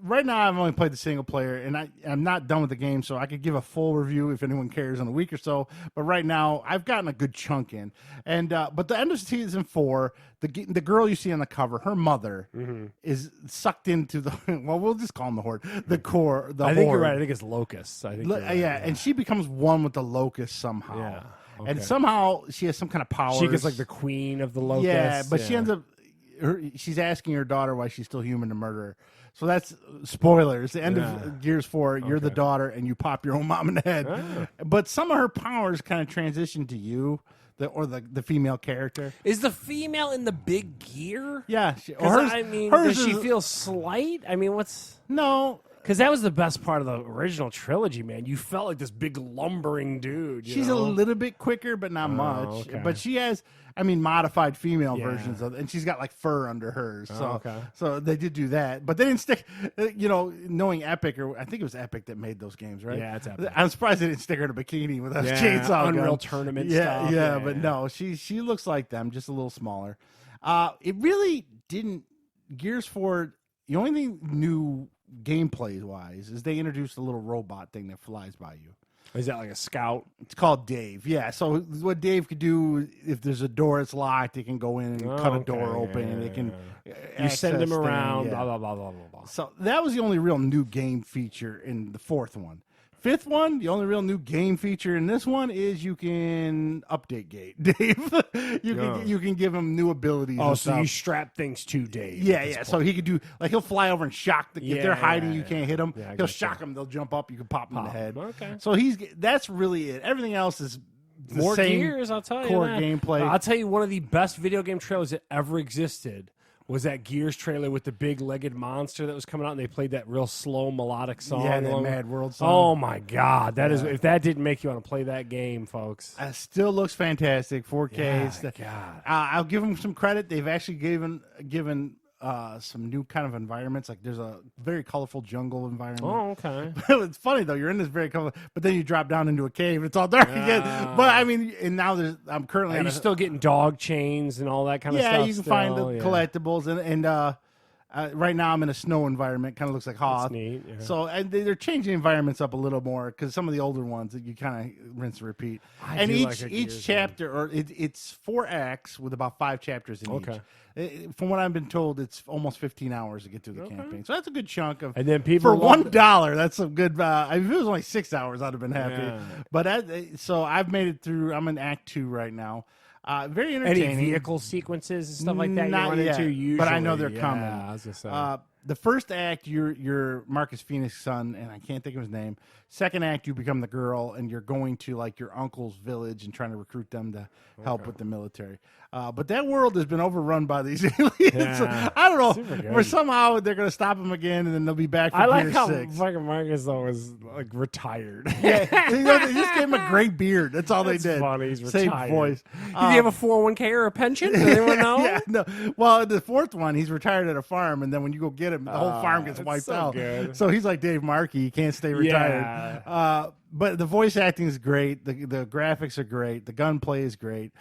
right now. I've only played the single player, and I'm not done with the game. So I could give a full review if anyone cares in a week or so. But right now, I've gotten a good chunk in. And but the end of season 4, the girl you see on the cover, her mother is sucked into the. Well, we'll just call them the Horde. The core. The I think you're Horde. right. I think it's locusts. I think. You're right. Yeah, and she becomes one with the locust somehow. Yeah, And okay. somehow she has some kind of power. She gets like the queen of the locusts. Yeah, but she ends up. She's asking her daughter why she's still human to murder her. So that's spoilers. The end of Gears 4, you're the daughter and you pop your own mom in the head. Ah. But some of her powers kind of transition to you, the female character. Is the female in the big gear? Yeah. Does she hers feel slight? I mean, what's No. Because that was the best part of the original trilogy, man. You felt like this big lumbering dude. She's a little bit quicker, but not much. Okay. But she has, modified female versions of it, and she's got like fur under hers. So, so they did do that, but they didn't stick. Knowing Epic, or I think it was Epic that made those games, right? Yeah, it's Epic. I'm surprised they didn't stick her in a bikini with a chainsaw Unreal gun. Tournament Yeah, stuff. but no, she looks like them, just a little smaller. It really didn't. Gears 4. The only thing new gameplay wise is they introduced a little robot thing that flies by you. Is that like a scout? It's called Dave. Yeah. So what Dave could do, if there's a door that's locked, they can go in and cut a door open, and they can. You send them around. Yeah. Blah blah blah blah blah. So that was the only real new game feature in the fourth one. Fifth one, the only real new game feature in this one is you can update Dave. You can give him new abilities. Oh, and so stuff. you strap things to Dave. Yeah. So he could do he'll fly over and shock if they're hiding, you can't hit them. Yeah, he'll shock them. They'll jump up. You can pop them in the head. Okay. So that's really it. Everything else is the More same Gears, I'll tell you. core that. gameplay. I'll tell you, one of the best video game trailers that ever existed was that Gears trailer with the big legged monster that was coming out, and they played that real slow melodic song. Yeah, that Mad World song. Oh my God, that is if that didn't make you want to play that game, folks. It still looks fantastic. 4K. Yeah, God. I'll give them some credit. They've actually given some new kind of environments. Like there's a very colorful jungle environment. Oh, okay. It's funny though. You're in this very colorful, but then you drop down into a cave. And it's all dark again. But and now I'm currently. Are you still getting dog chains and all that kind of stuff? Yeah, you can find the still? collectibles and right now I'm in a snow environment. Kind of looks like Hoth. That's neat. Yeah. So and they're changing environments up a little more because some of the older ones that you kind of rinse and repeat. And each chapter, or it's 4 acts with about 5 chapters in each. From what I've been told, it's almost 15 hours to get through the campaign. So that's a good chunk of. And then people for $1, that's some good. If it was only 6 hours, I'd have been happy. Yeah. But so I've made it through. I'm in Act 2 right now. Very entertaining. Any vehicle sequences and stuff like that Not you run yet, into usually, but I know they're coming. I was gonna say. The first act, you're Marcus Phoenix's son, and I can't think of his name. Second act, you become the girl, and you're going to like your uncle's village and trying to recruit them to help with the military. But that world has been overrun by these aliens. Yeah. I don't know. Where somehow they're going to stop them again, and then they'll be back for I like Gear how 6. fucking Marcus though was like retired. Yeah, they just gave him a great beard. That's all they did. Funny, he's Same retired. voice. Did he have a 401k or a pension? Does anyone know? Yeah, no. Well, the fourth one, he's retired at a farm, and then when you go get him, the whole farm gets wiped out. Good. So he's like Dave Markey. He can't stay retired. Yeah. But the voice acting is great. The graphics are great. The gunplay is great.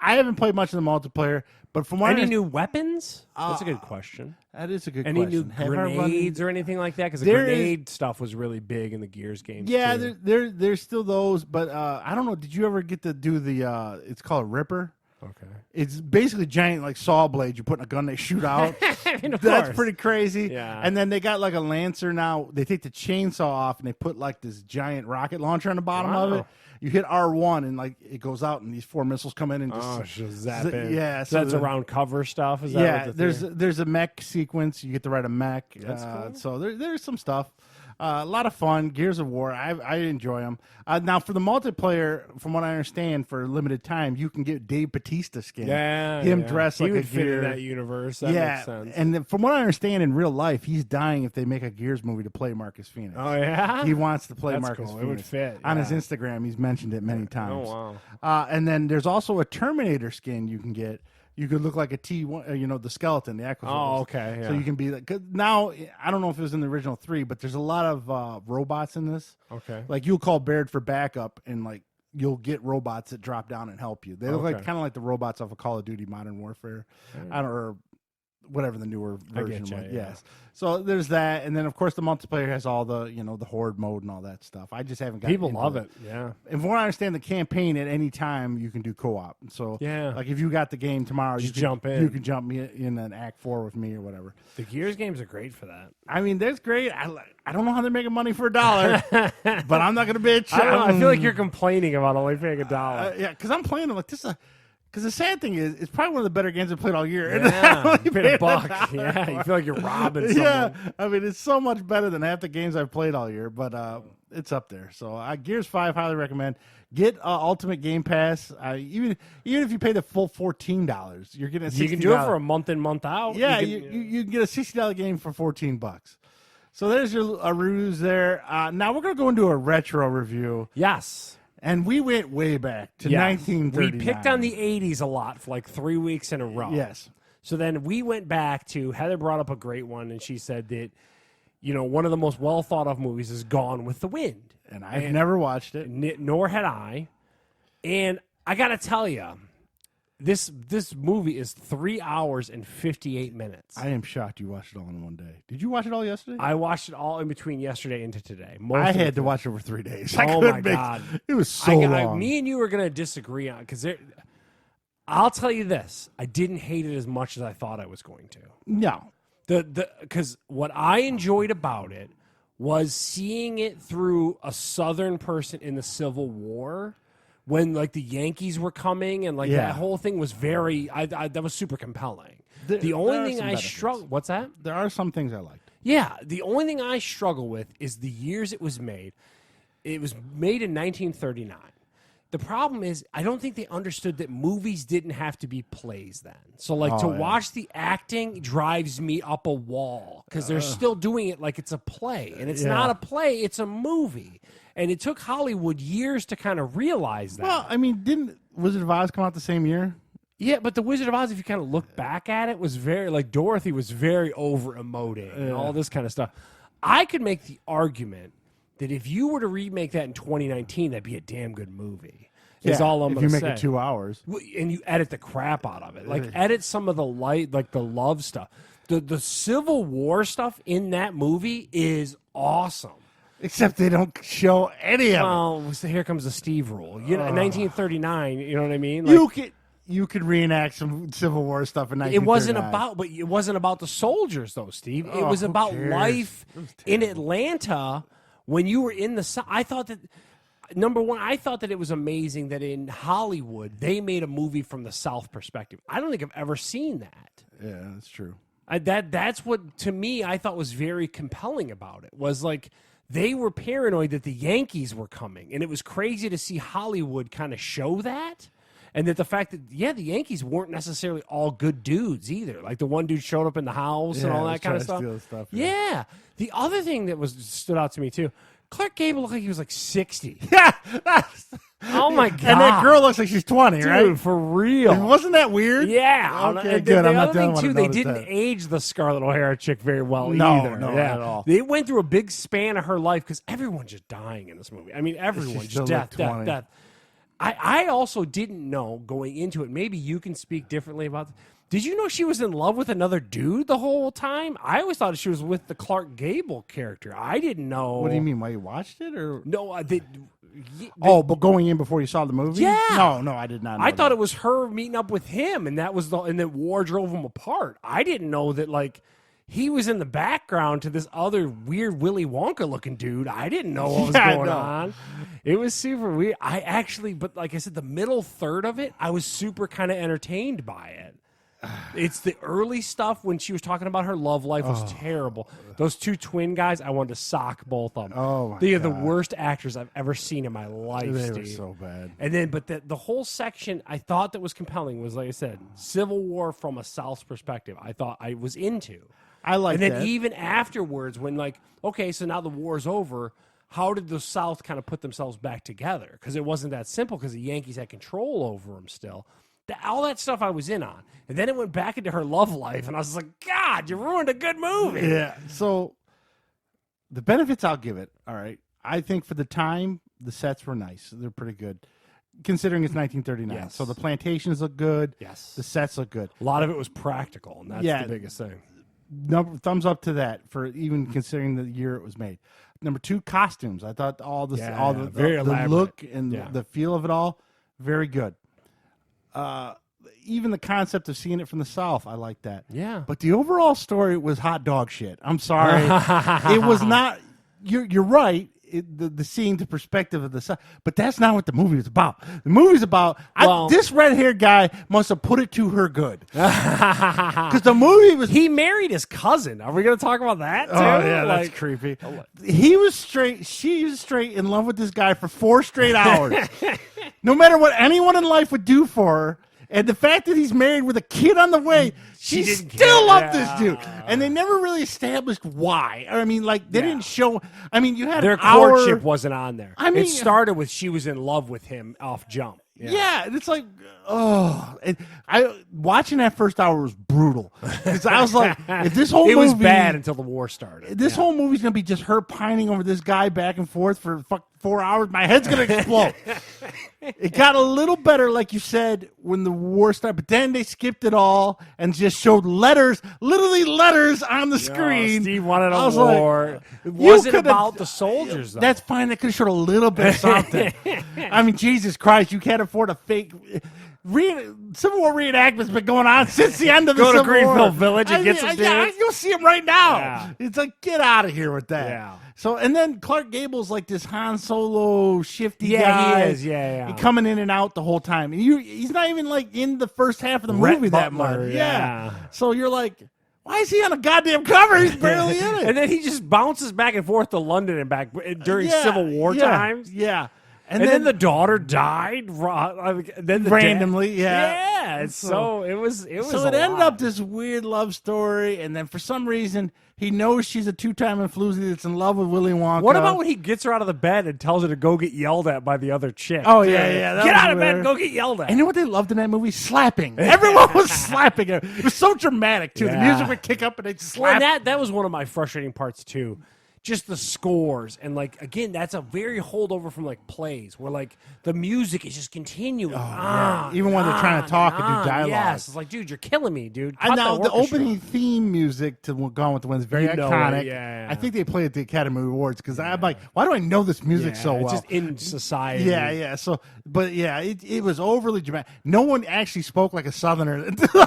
I haven't played much of the multiplayer, but from what Any new weapons? That's a good question. that is a good Any question. new grenades or anything like that? Because the grenade stuff was really big in the Gears games. Yeah, too. there's still those, but I don't know. Did you ever get to do the? It's called Ripper. Okay. It's basically giant like saw blades. You put in a gun, they shoot out. I mean, of That's course. pretty crazy. Yeah. And then they got like a Lancer now. They take the chainsaw off and they put like this giant rocket launcher on the bottom of it. You hit R1 and like it goes out and these 4 missiles come in and just zap in. Yeah, so that's around cover stuff. Is that yeah. what There's a mech sequence. You get to ride a mech. That's cool. So there's some stuff. A lot of fun. Gears of War. I enjoy them. Now for the multiplayer, from what I understand, for a limited time, you can get Dave Bautista skin. Yeah, him dressed like he would a fit Gear. in that universe. That makes sense. And then from what I understand, in real life, he's dying if they make a Gears movie to play Marcus Phoenix. Oh yeah, He wants to play That's Marcus cool. Phoenix. It would fit On his Instagram, he's mentioned it many times. Oh wow. And then there's also a Terminator skin you can get. You could look like a T1, the skeleton, the Aquaforce. Oh, okay. Yeah. So you can be like, 'cause now, I don't know if it was in the original 3, but there's a lot of robots in this. Okay. Like you'll call Baird for backup, and like you'll get robots that drop down and help you. They look like kind of like the robots off of Call of Duty Modern Warfare, or whatever the newer version was. yeah. Yes. So there's that, and then of course the multiplayer has all the the horde mode and all that stuff. I just haven't got People love it. Yeah. And from what I understand, the campaign at any time you can do co-op. So Yeah. like if you got the game tomorrow, Just you jump in. You can jump me in an Act 4 with me or whatever. The Gears games are great for that. I mean, that's great. I don't know how they're making money for $1, but I'm not gonna bitch. I don't know. I feel like you're complaining about only paying $1. Yeah, because I'm playing them like this. Because the sad thing is, it's probably one of the better games I've played all year. Yeah, you paid $1. Yeah, you feel like you're robbing someone. Yeah, I mean, it's so much better than half the games I've played all year, but it's up there. So Gears 5, highly recommend. Get Ultimate Game Pass. Even if you pay the full $14, you're getting $60. You can do it for a month in, month out. Yeah, you can get a $60 game for $14. So there's your reviews there. Now we're going to go into a retro review. Yes. And we went way back to 1939. We picked on the 80s a lot for like 3 weeks in a row. Yes. So then we went back to, Heather brought up a great one, and she said that, one of the most well-thought-of movies is Gone with the Wind. And I've never watched it. Nor had I. And I got to tell you, this movie is 3 hours and 58 minutes. I am shocked you watched it all in one day. Did you watch it all yesterday? I watched it all in between yesterday into today. I had to watch it over 3 days. Oh, my God. It was so long. Me and you were going to disagree on it because I'll tell you this. I didn't hate it as much as I thought I was going to. No. Because what I enjoyed about it was seeing it through a Southern person in the Civil War. When like the Yankees were coming and like that whole thing was that was super compelling. The only thing I struggle, what's that? There are some things I liked. Yeah, the only thing I struggle with is the years it was made. It was made in 1939. The problem is I don't think they understood that movies didn't have to be plays then. So like watch the acting drives me up a wall because they're still doing it like it's a play. And it's not a play, it's a movie. And it took Hollywood years to kind of realize that. Well, I mean, didn't Wizard of Oz come out the same year? Yeah, but the Wizard of Oz, if you kind of look back at it, was very, like, Dorothy was very over-emoting and all this kind of stuff. I could make the argument that if you were to remake that in 2019, that'd be a damn good movie. Is all I'm going to say. If you make it 2 hours. And you edit the crap out of it. Like, edit some of the the love stuff. The Civil War stuff in that movie is awesome. Except they don't show any of it. Well, so here comes the Steve rule. 1939, you know what I mean? Like, you could reenact some Civil War stuff in 1939. It wasn't about the soldiers though, Steve. It was about life in Atlanta when you were in the South. I thought that number one, I thought that it was amazing that in Hollywood they made a movie from the South perspective. I don't think I've ever seen that. Yeah, that's true. That's what to me I thought was very compelling about it. Was like they were paranoid that the Yankees were coming, and it was crazy to see Hollywood kind of show that. And that the fact that, the Yankees weren't necessarily all good dudes either. Like the one dude showed up in the house and all that kind of stuff. Yeah. The other thing that stood out to me, too, Clark Gable looked like he was like 60. Yeah. Oh, my God. And that girl looks like she's 20, dude, right? For real. And wasn't that weird? Yeah. Okay, good. I'm not done. Too, they didn't age the Scarlett O'Hara chick very well either. No, not at all. They went through a big span of her life because everyone's just dying in this movie. I mean, everyone's just death. I also didn't know going into it, maybe you can speak differently about this. Did you know she was in love with another dude the whole time? I always thought she was with the Clark Gable character. I didn't know. What do you mean? Why you watched it? Or no, but going in before you saw the movie? Yeah. No, I did not know I thought it was her meeting up with him, and and then war drove them apart. I didn't know that, like, he was in the background to this other weird Willy Wonka looking dude. I didn't know what was going on. It was super weird. But like I said, the middle third of it, I was super kind of entertained by it. It's the early stuff when she was talking about her love life was terrible. Those two twin guys, I wanted to sock both of them. Oh, my They are God. the worst actors I've ever seen in my life, They Steve. were so bad. And then, but the whole section I thought that was compelling was, like I said, Civil War from a South's perspective. I thought I was into. I like that. And then even afterwards, when like, okay, so now the war's over, how did the South kind of put themselves back together? Because it wasn't that simple because the Yankees had control over them still. All that stuff I was in on. And then it went back into her love life, and I was like, God, you ruined a good movie. Yeah. So the benefits I'll give it, all right. I think for the time, the sets were nice. They're pretty good, considering it's 1939. Yes. So the plantations look good. Yes. The sets look good. A lot of it was practical, and that's the biggest thing. Thumbs up to that for even considering the year it was made. Number two, costumes. I thought all the very the look elaborate. and the feel of it all, very good. Even the concept of seeing it from the South, I like that. Yeah. But the overall story was hot dog shit. I'm sorry. It was not. You're right. The seeing the perspective of the South, but that's not what the movie was about. The movie's about this red-haired guy must have put it to her good because the movie was. He married his cousin. Are we going to talk about that too? Oh yeah, that's creepy. He was straight. She was straight in love with this guy for 4 straight hours. No matter what anyone in life would do for her, And the fact that he's married with a kid on the way, she still loved this dude. And they never really established why. I mean, like, they didn't show. I mean, you had their courtship wasn't on there. I mean, it started with she was in love with him off jump. Yeah, and it's like, watching that first hour was brutal because I was like, if this whole movie was bad until the war started. This whole movie's gonna be just her pining over this guy back and forth for 4 hours. My head's gonna explode. It got a little better, like you said, when the war started, but then they skipped it all and just showed letters, literally letters on the screen. Steve wanted a war. Like, it wasn't about the soldiers, though. That's fine. They could have showed a little bit of something. I mean, Jesus Christ, you can't afford a fake. Civil War reenactment's been going on since the end of the Civil War. Go to Greenville Village and get some dudes. You'll see him right now. It's like, get out of here with that. Yeah. So, and then Clark Gable's like this Han Solo shifty guy. Yeah, he is. Yeah. He coming in and out the whole time. And he's not even like in the first half of the movie that much. Yeah. So you're like, why is he on a goddamn cover? He's barely in it. And then he just bounces back and forth to London and back during Civil War times. Yeah. And then the daughter died. Then randomly, yeah. So it was. So it ended up this weird love story, and then for some reason he knows she's a two-time floozy that's in love with Willy Wonka. What about when he gets her out of the bed and tells her to go get yelled at by the other chick? Oh yeah. Get out of bed, go get yelled at. And you know what they loved in that movie? Slapping. Everyone was slapping her. It was so dramatic too. The music would kick up and they'd slap. And that was one of my frustrating parts too. Just the scores, and like again, that's a very holdover from like plays where like the music is just continuing on, even when they're trying to talk and do dialogue. Yes, it's like, dude, you're killing me, dude. And now the opening theme music to Gone with the Wind is very iconic. I think they play at the Academy Awards because I'm like, why do I know this music so well? It's just in society. Yeah. So, but yeah, it was overly dramatic. No one actually spoke like a Southerner.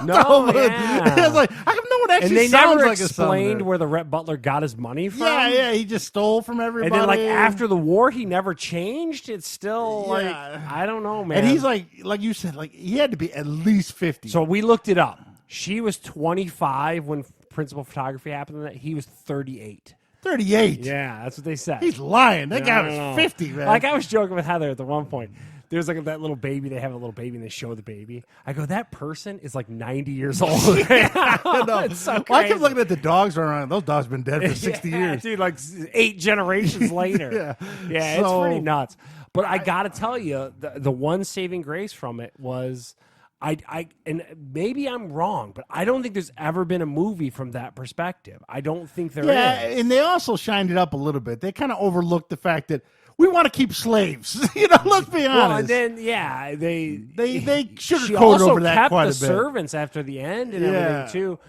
No, It was like, how come no one actually and they sounds never like a Southerner? Explained where the Rhett Butler got his money from. Yeah, he just stole from everybody. And then, like, after the war, he never changed. It's still, like, I don't know, man. And he's, like you said, like, he had to be at least 50. So we looked it up. She was 25 when principal photography happened. He was 38. 38? Yeah, that's what they said. He's lying. That guy was 50, man. Like, I was joking with Heather at the one point. There's like that little baby. They have a little baby, and they show the baby. I go, that person is like 90 years old. It's so crazy. Well, I kept looking at the dogs running around. Those dogs have been dead for 60 years. Dude, like 8 generations later. Yeah, it's pretty nuts. But I got to tell you, the one saving grace from it was, and maybe I'm wrong, but I don't think there's ever been a movie from that perspective. I don't think there is. Yeah, and they also shined it up a little bit. They kind of overlooked the fact that we want to keep slaves. Let's be honest. Well, and then they sugarcoated over that kept quite a the bit. Servants after the end and everything too.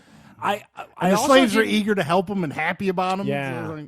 And the slaves are eager to help them and happy about them. Yeah.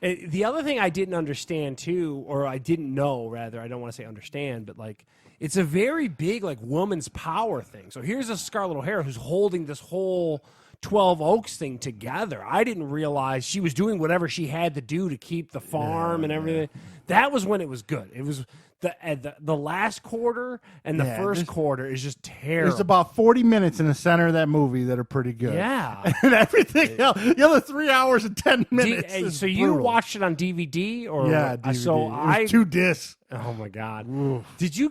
The other thing I didn't understand too, or I didn't know rather, I don't want to say understand, but like it's a very big like woman's power thing. So here's a Scarlett O'Hara who's holding this whole 12 Oaks thing together. I didn't realize she was doing whatever she had to do to keep the farm and everything. That was when it was good. It was the last quarter and the first quarter is just terrible. There's about 40 minutes in the center of that movie that are pretty good. Yeah. And everything else, the other 3 hours and 10 minutes. So you watched it on DVD or DVD. So it was 2 discs. Oh my God! Oof. Did you?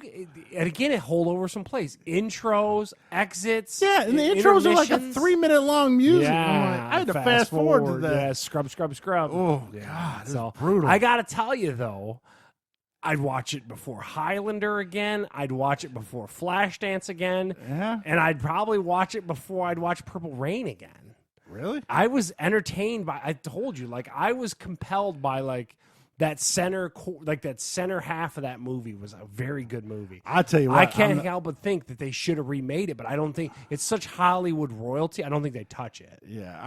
And again, it hold over some place. Intros, exits. Yeah, and the intros are like a 3-minute long music. Yeah, I had to fast forward to that. Yeah, scrub. Oh God, so brutal. I got to tell you though, I'd watch it before Highlander again. I'd watch it before Flashdance again. Yeah, and I'd probably watch it before I'd watch Purple Rain again. Really? I was entertained by. I told you, like I was compelled by like. That center half of that movie was a very good movie. I'll tell you what. I can't help but think that they should have remade it, but I don't think it's such Hollywood royalty. I don't think they touch it. Yeah,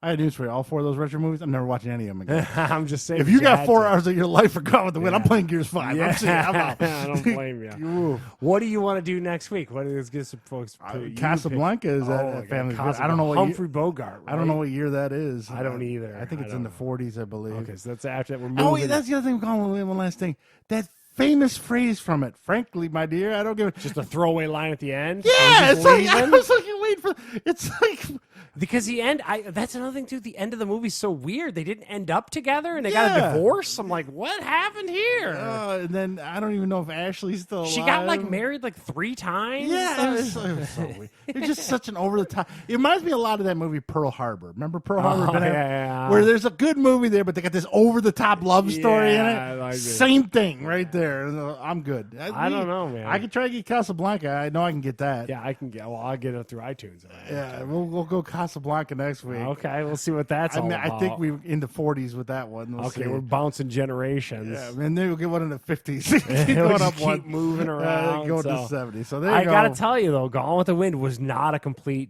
I had news for you. All 4 of those retro movies, I'm never watching any of them again. I'm just saying. If you got 4 hours of your life for Gone with the Wind, I'm playing Gears 5. Yeah. I'm out. I don't blame you. What do you want to do next week? What is get some folks? Casablanca is that family? Casablanca. I don't know what Humphrey Bogart. Right? I don't know what year that is. I don't either. I think it's in the 40s, I believe. Okay, so that's after that. We're moving. Oh, wait, that's the other thing. Gone with the Wind. One last thing. That famous phrase from it. Frankly, my dear, I don't give it. Just a throwaway line at the end. Yeah, it's like I was like, wait for. It's like Because that's another thing too. The end of the movie's so weird. They didn't end up together, and they got a divorce. I'm like, what happened here? And then I don't even know if Ashley's still alive. She got like married like 3 times. Yeah, it was so weird. It's just such an over the top. It reminds me a lot of that movie Pearl Harbor. Remember Pearl Harbor? Where there's a good movie there, but they got this over the top love story in it. Like Same thing right there. I'm good. I don't know, man. I could try to get Casablanca. I know I can get that. Yeah, I can get. Well, I'll get it through iTunes. Yeah, we'll go Casablanca next week. Okay, we'll see what that's all about. I think we're in the 40s with that one. Okay, we're bouncing generations. Yeah, and then we'll get one in the 50s. keep going up keep moving around. Go to the 70s. So there you go. I gotta tell you though, Gone with the Wind was not a complete.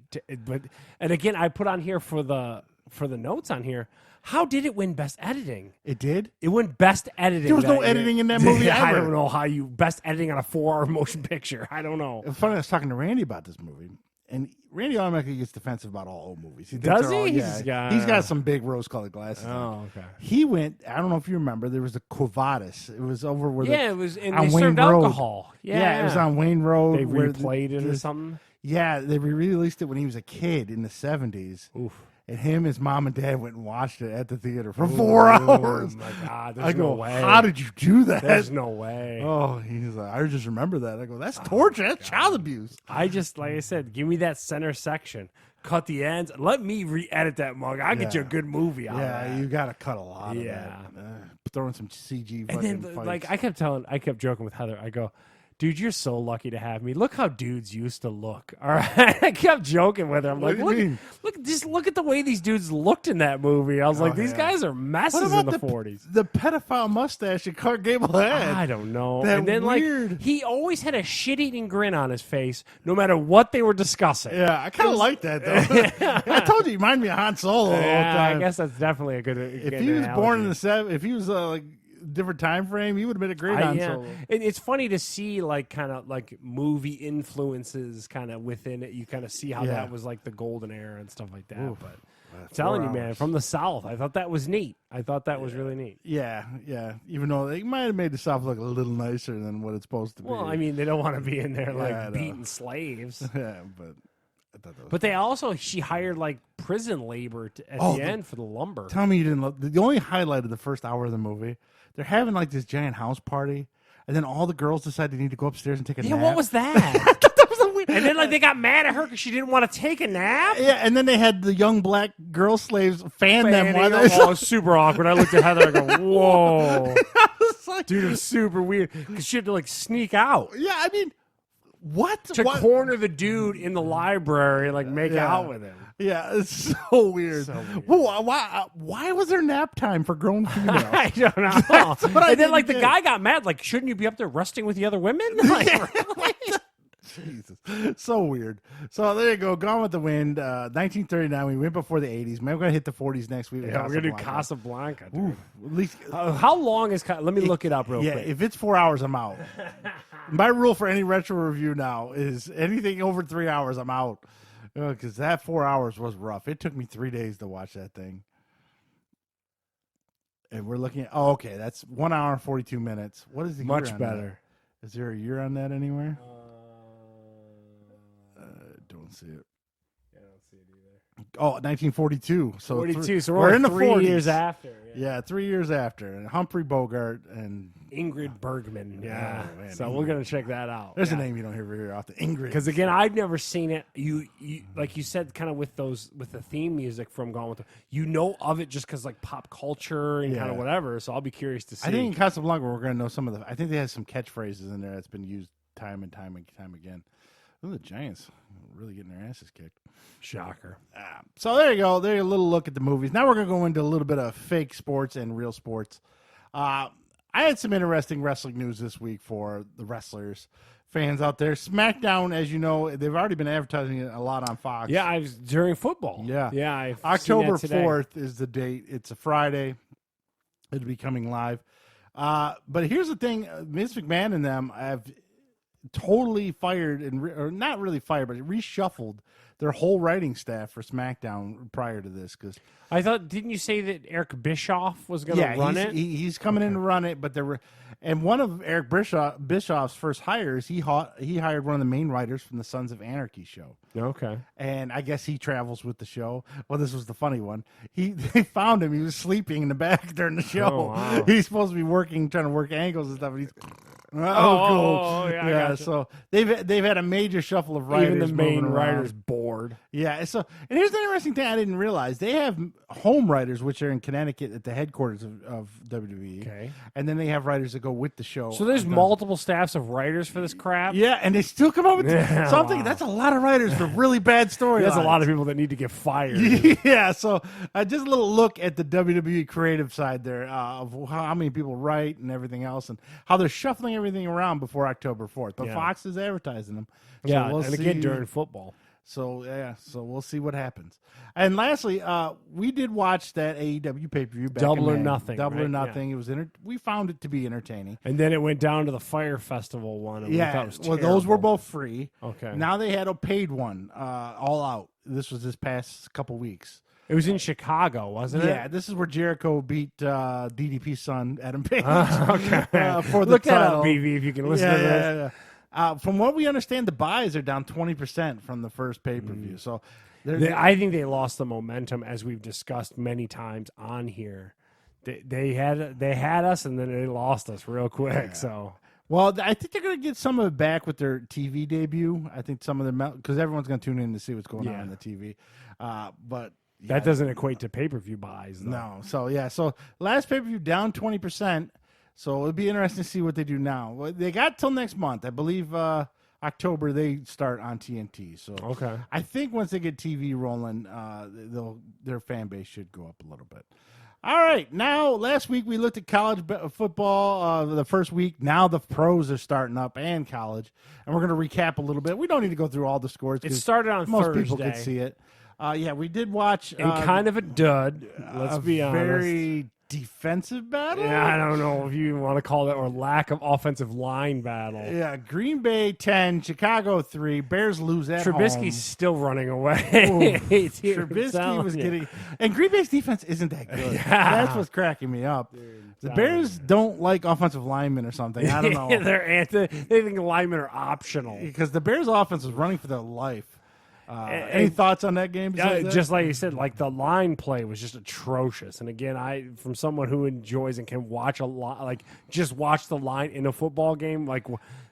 And again, I put on here for the notes on here. How did it win Best Editing? It did? It won Best Editing. There was no editing in that movie ever. I don't know how you Best Editing on a 4-hour motion picture. I don't know. It's funny, I was talking to Randy about this movie, and Randy automatically gets defensive about all old movies. Does he? He's got some big rose-colored glasses. Oh, okay. He went, I don't know if you remember, there was a Quavatis. It was over where it was, and on they Wayne served Road. alcohol. Yeah, it was on Wayne Road. They replayed it or something? Yeah, they re-released it when he was a kid in the 70s. Oof. And his mom and dad went and watched it at the theater for 4 hours. Oh, my God. There's no way. How did you do that? There's no way. Oh, he's like, I just remember that. I go, that's torture. That's child abuse. I just, like I said, give me that center section. Cut the ends. Let me re-edit that mug. I'll get you a good movie out of that. Yeah, you got to cut a lot of that. Throw in some CG fucking fights. Like, I kept joking with Heather. I go, dude, you're so lucky to have me. Look how dudes used to look. All right. I kept joking with her. I'm like, look at the way these dudes looked in that movie. I was like, these guys are messes in the 40s. The pedophile mustache that Clark Gable had. I don't know. That and then weird. like he always had a shit-eating grin on his face, no matter what they were discussing. Yeah, I kind of like that though. I told you, remind me of Han Solo the whole time. I guess that's definitely a good. If he was born in the 70s, if he was like different time frame, he would have been a great Han Solo. It's funny to see like kind of like movie influences kind of within it. You kind of see how that was like the golden era and stuff like that. Oof. But I'm telling you, man, from the South, I thought that was neat. I thought that was really neat. Yeah. Even though they might have made the South look a little nicer than what it's supposed to be. Well, I mean, they don't want to be in there like beating slaves. Yeah, but. She hired like prison labor at the end for the lumber. Tell me you didn't love the only highlight of the first hour of the movie. They're having like this giant house party, and then all the girls decide they need to go upstairs and take a nap. Yeah, what was that? That was a weird. And then like they got mad at her because she didn't want to take a nap. Yeah, and then they had the young black girl slaves fan them. While it was super awkward. I looked at Heather. I go, whoa, like, dude, it was super weird because she had to like sneak out. Yeah, I mean. What? To corner the dude in the library and like make out with him. Yeah, it's so weird. Well, why was there nap time for grown females? I don't know. And then like the guy got mad. Like, shouldn't you be up there resting with the other women? Like, really? Jesus, so weird. So there you go. Gone with the Wind. 1939. We went before the 80s. Maybe we're gonna hit the 40s next week. Yeah, we're gonna do Casablanca. Ooh, at least. How long is? Let me look it up real quick. Yeah, if it's 4 hours, I'm out. My rule for any retro review now is anything over 3 hours, I'm out. Because that 4 hours was rough. It took me 3 days to watch that thing. And we're looking at, okay, that's 1 hour and 42 minutes. What is the year much on better? That? Is there a year on that anywhere? Don't see it. I don't see it either. Oh, 1942. So 42. So we're in the 3 40s. years after. Yeah, 3 years after. And Humphrey Bogart and Ingrid Bergman. Yeah. Oh, man, so Ingrid. we're gonna check that out. There's a name you don't hear very often. Ingrid. Because again, I've never seen it. You like you said, kind of with the theme music from Gone with the, you know of it just because like pop culture and kind of whatever. So I'll be curious to see. I think in Casablanca we're gonna know some of the. I think they have some catchphrases in there that's been used time and time again. Ooh, the Giants really getting their asses kicked. Shocker. So there you go. There's a little look at the movies. Now we're going to go into a little bit of fake sports and real sports. I had some interesting wrestling news this week for the wrestlers, fans out there. SmackDown, as you know, they've already been advertising it a lot on Fox. Yeah, I was during football. Yeah. I've October seen that 4th is the date. It's a Friday. It'll be coming live. But here's the thing. Vince McMahon and them have totally fired or not really fired, but reshuffled their whole writing staff for SmackDown prior to this. Because I thought, didn't you say that Eric Bischoff was going to run it? He's coming in to run it, but and one of Eric Bischoff's first hires, he hired one of the main writers from the Sons of Anarchy show. Okay. And I guess he travels with the show. Well, this was the funny one. They found him. He was sleeping in the back during the show. Oh, wow. He's supposed to be trying to work angles and stuff. And he's cool. Yeah. Gotcha. So they've had a major shuffle of writers. Even the main moving writer's around. bored. Yeah. So, and here's the interesting thing I didn't realize: they have home writers, which are in Connecticut at the headquarters of WWE. Okay. And then they have writers that go with the show. So there's multiple staffs of writers for this crap. Yeah, and they still come up with something. Wow. That's a lot of writers for really bad stories. There's a lot of people that need to get fired. Yeah. So just a little look at the WWE creative side there of how many people write and everything else, and how they're shuffling everything around before October 4th. But Fox is advertising them. So and again during football. So we'll see what happens. And lastly, we did watch that AEW pay-per-view back Double in or May. Nothing. Double right? or Nothing. Yeah. It was we found it to be entertaining. And then it went down to the Fire Festival one. And we thought it was terrible. Those were both free. Okay. Now they had a paid one, All Out. This was this past couple weeks. It was in Chicago, wasn't it? Yeah, this is where Jericho beat DDP's son, Adam Page. Okay. For the Look title. that up, BV, if you can listen to this. Yeah. From what we understand, the buys are down 20% from the first pay-per-view. So I think they lost the momentum, as we've discussed many times on here. They had us, and then they lost us real quick. Yeah. So. Well, I think they're going to get some of it back with their TV debut. I think some of them, because everyone's going to tune in to see what's going on the TV. But that doesn't equate to pay-per-view buys, though. No. So last pay-per-view down 20%. So it'll be interesting to see what they do now. Well, they got till next month. I believe October they start on TNT. So okay. I think once they get TV rolling, their fan base should go up a little bit. All right. Now, last week we looked at college football, the first week. Now the pros are starting up and college. And we're going to recap a little bit. We don't need to go through all the scores. It started on most Thursday. People could see it. We did watch. And kind of a dud, let's be honest. Very defensive battle? Yeah, I don't know if you want to call that, or lack of offensive line battle. Yeah, Green Bay 10, Chicago 3, Bears lose at Trubisky's home. still running away. Trubisky was getting... And Green Bay's defense isn't that good. Yeah. That's what's cracking me up. Dude, the Bears don't like offensive linemen or something. I don't know. They think linemen are optional. Because the Bears' offense was running for their life. Any thoughts on that game? Just like you said, like the line play was just atrocious. And again, from someone who enjoys and can watch a lot, like just watch the line in a football game, like,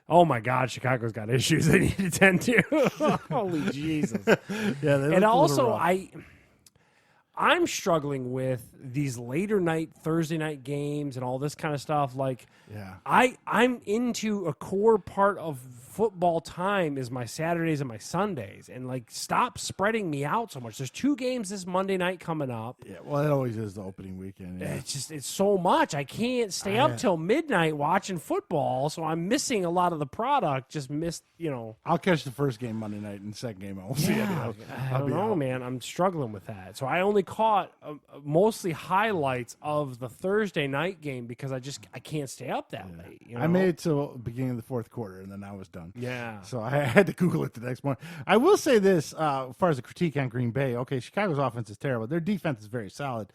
oh my God, Chicago's got issues they need to tend to. Holy Jesus! Yeah, and also I'm struggling with these later night Thursday night games and all this kind of stuff. Like, I'm into a core part of football time is my Saturdays and my Sundays, and like stop spreading me out so much. There's 2 games this Monday night coming up. Yeah, well, it always is the opening weekend. Yeah. It's so much. I can't stay up till midnight watching football, so I'm missing a lot of the product. Just missed, I'll catch the first game Monday night, and the second game I'll see. I don't know, man. I'm struggling with that. So I only caught mostly highlights of the Thursday night game because I can't stay up that late. I made it till the beginning of the fourth quarter, and then I was done. Yeah. So I had to Google it the next morning. I will say this, as far as a critique on Green Bay, okay, Chicago's offense is terrible. Their defense is very solid.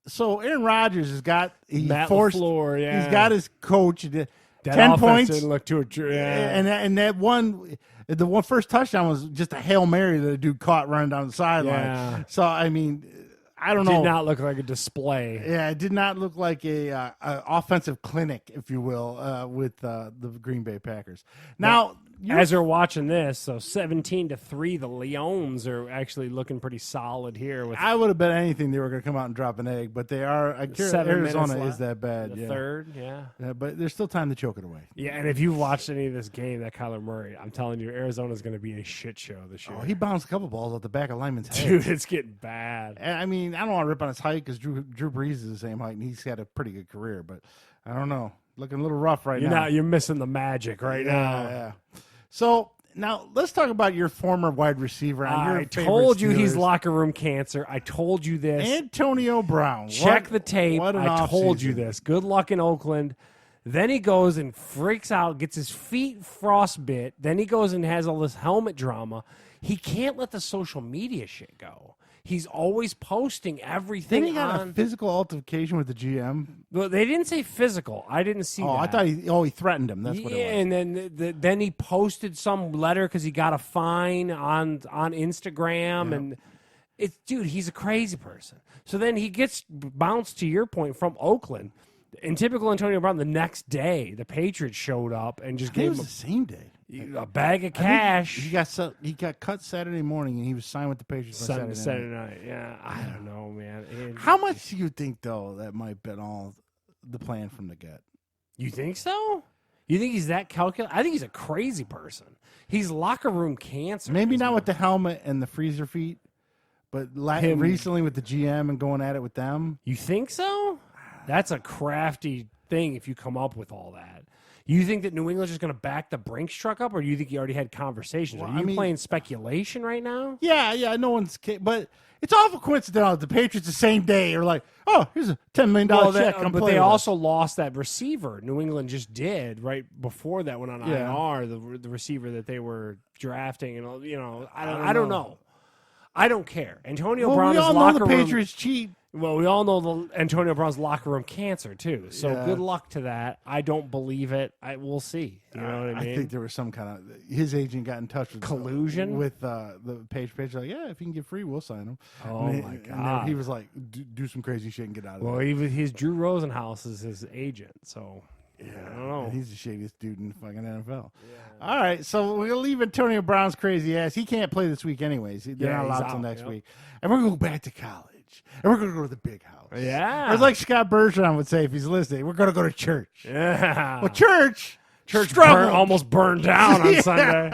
So Aaron Rodgers has got Matt LaFleur, he's got his coach. That 10 points. Didn't look too, and that one, the one first touchdown was just a Hail Mary that a dude caught running down the sideline. Yeah. So, I mean, I don't know. Did not look like a display. Yeah, it did not look like a offensive clinic, if you will, with the Green Bay Packers. Now, as we're watching this, so 17-3, the Lions are actually looking pretty solid here. I would have bet anything they were going to come out and drop an egg, but they are. Arizona is that bad. The third, yeah. But there's still time to choke it away. Yeah, and if you've watched any of this game, that Kyler Murray, I'm telling you, Arizona's going to be a shit show this year. Oh, he bounced a couple balls off the back of lineman's head. Dude, it's getting bad. I mean, I don't want to rip on his height because Drew Brees is the same height, and he's had a pretty good career, but I don't know. Looking a little rough now. You're missing the magic now. Yeah. So now let's talk about your former wide receiver. I told you he's locker room cancer. I told you this. Antonio Brown. Check the tape. I told you this. Good luck in Oakland. Then he goes and freaks out, gets his feet frostbit. Then he goes and has all this helmet drama. he can't let the social media shit go. He's always posting everything. Then he got a physical altercation with the GM. Well, they didn't say physical. I didn't see that. I thought he threatened him. That's what it was. And then he posted some letter because he got a fine on Instagram. And dude, he's a crazy person. So then he gets bounced, to your point, from Oakland. In typical Antonio Brown, the next day, the Patriots showed up and just gave him the same day. A bag of cash. He got cut Saturday morning, and he was signed with the Patriots on Saturday night. Yeah, I don't know, man. How much do you think, though, that might have been all the plan from the get? You think so? You think he's that calculated? I think he's a crazy person. He's locker room cancer. Maybe not with the helmet and the freezer feet, but recently with the GM and going at it with them. You think so? That's a crafty thing if you come up with all that. You think that New England's just going to back the Brinks truck up, or do you think he already had conversations? Are you playing speculation right now? Yeah, no one's... But it's awful coincidental. The Patriots the same day are like, oh, here's a $10 million check. But they also lost that receiver. New England just did right before that went on IR, the receiver that they were drafting. And I don't know. I don't care. Antonio Brown is locker room. The Patriots cheat. Well, we all know Antonio Brown's locker room cancer too. So good luck to that. I don't believe it. We'll see. You know what I mean? I think there was some kind of his agent got in touch with collusion with the Patriots. Like, yeah, if he can get free, we'll sign him. Oh my god! He was like, do some crazy shit and get out of there. Well, he's Drew Rosenhaus is his agent, so. Yeah, I don't know. He's the shadiest dude in the fucking NFL. Yeah. All right, so we're going to leave Antonio Brown's crazy ass. He can't play this week anyways. They're not allowed until next week. And we're going to go back to college. And we're going to go to the big house. Yeah. Or like Scott Bergeron would say if he's listening, we're going to go to church. Yeah. Well, church almost burned down on Sunday.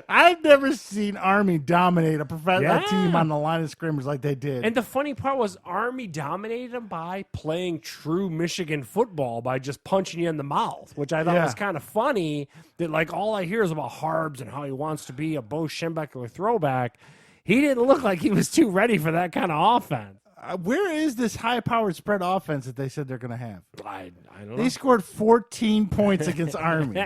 I've never seen Army dominate a professional team on the line of scrimmage like they did. And the funny part was Army dominated them by playing true Michigan football by just punching you in the mouth, which I thought was kind of funny that like all I hear is about Harbs and how he wants to be a Bo Schembechler throwback. He didn't look like he was too ready for that kind of offense. Where is this high-powered spread offense that they said they're going to have? I don't know. They scored 14 points against Army.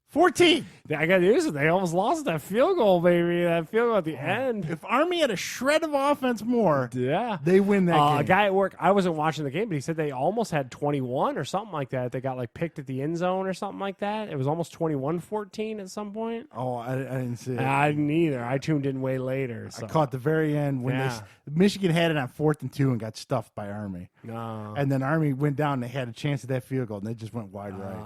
14. I got news. They almost lost that field goal, baby. That field goal at the end. If Army had a shred of offense more, they win that game. A guy at work, I wasn't watching the game, but he said they almost had 21 or something like that. They got like picked at the end zone or something like that. It was almost 21-14 at some point. Oh, I didn't see it. I didn't either. I tuned in way later. So. I caught the very end when Michigan had it on 4th and 2 and got stuffed by Army. No. And then Army went down. They had a chance at that field goal, and they just went wide right.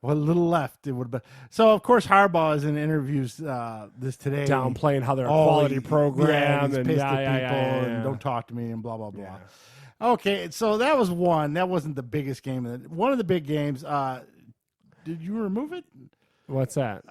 Well, a little left. It would have been. So, of course, Harbaugh is in interviews this today. Downplaying how they're a quality program. He's and pissed at people and don't talk to me and blah, blah, blah. Yeah. Okay, so that was one. That wasn't the biggest game. One of the big games, did you remove it? What's that?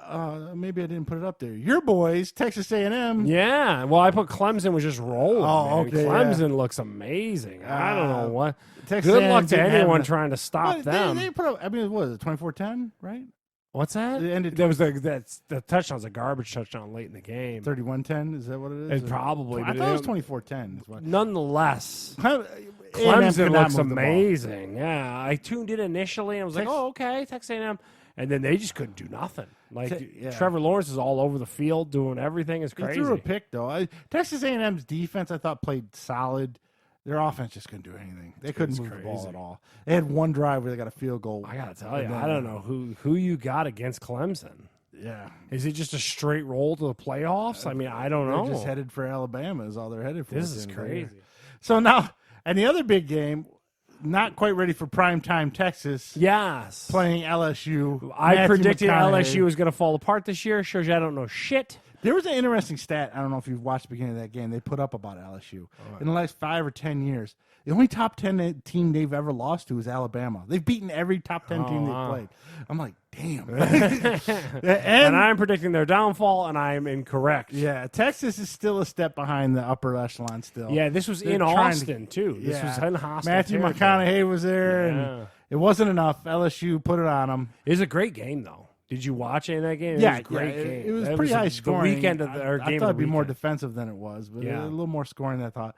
Maybe I didn't put it up there. Your boys, Texas A&M. Yeah, well, I put Clemson was just rolling. Oh, man. okay. Clemson looks amazing. I don't know what. Texas Good A&M luck to anyone trying to stop them. They put up. I mean, what was it? 24-10, right? What's that? There was the touchdown's a garbage touchdown late in the game. 31-10, is that what it is? Probably. I thought it was 24-10. Nonetheless, Clemson looks amazing. Yeah, I tuned in initially and I was like, oh, okay, Texas A&M. And then they just couldn't do nothing. Trevor Lawrence is all over the field doing everything. It's crazy. He threw a pick, though. Texas A&M's defense, I thought, played solid. Their offense just couldn't do anything. They couldn't move the ball at all. They had one drive where they got a field goal. I got to tell you, I don't know who you got against Clemson. Yeah. Is it just a straight roll to the playoffs? I mean, I don't know. They're just headed for Alabama is all they're headed for. This is crazy. So now, and the other big game, not quite ready for primetime Texas. Yes. Playing LSU. I predicted LSU was going to fall apart this year. Shows you I don't know shit. There was an interesting stat. I don't know if you've watched the beginning of that game. They put up about LSU. In the last 5 or 10 years, the only top 10 team they've ever lost to is Alabama. They've beaten every top 10 team they've played. I'm like, damn. and I'm predicting their downfall, and I am incorrect. Yeah, Texas is still a step behind the upper echelon still. Yeah, this was in Austin, too. This was in hostile Matthew territory. McConaughey was there, and it wasn't enough. LSU put it on them. It was a great game, though. Did you watch any of that game? It Yeah, was a great game. It was That pretty high scoring. The weekend of our I game. thought of it'd the be more weekend. defensive than it was, but Yeah. a little more scoring than I thought.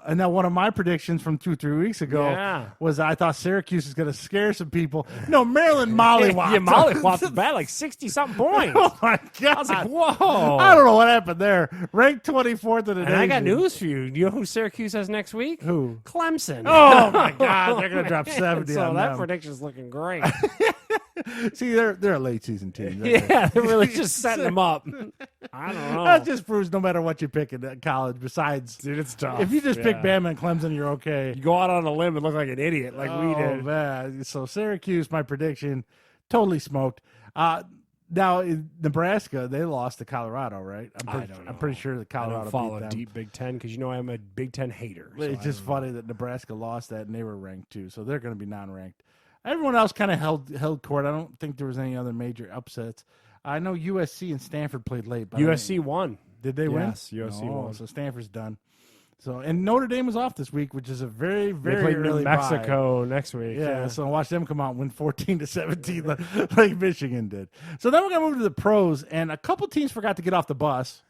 And now one of my predictions from 2-3 weeks ago was I thought Syracuse is going to scare some people. No, Maryland mollywopped. Yeah, mollywopped bad, like 60-something points. Oh my god! I was like, whoa! I don't know what happened there. Ranked 24th in the nation. And I got news for you. You know who Syracuse has next week? Who? Clemson. Oh my god! They're going to drop 70 so on that them. prediction's looking great. See, they're a late season team. Yeah, they're really just setting them up. I don't know. That just proves no matter what you pick in college, besides, Dude, it's tough. if you just pick Bama and Clemson, you're okay. You go out on a limb and look like an idiot, like we did. Man. So Syracuse, my prediction, totally smoked. Now in Nebraska, they lost to Colorado, right? I don't know. I'm pretty sure that I Colorado don't follow beat them. deep Big Ten because you know I'm a Big Ten hater. So It's just funny that Nebraska lost that and they were ranked too, so they're going to be non-ranked. Everyone else kind of held court. I don't think there was any other major upsets. I know USC and Stanford played late. But USC won. Did they win? Yes, USC won. So Stanford's done. So and Notre Dame was off this week, which is a very, very They play early New Mexico next week. Yeah, so watch them come out and win 14-17 like Michigan did. So then we're gonna move to the pros, and a couple teams forgot to get off the bus.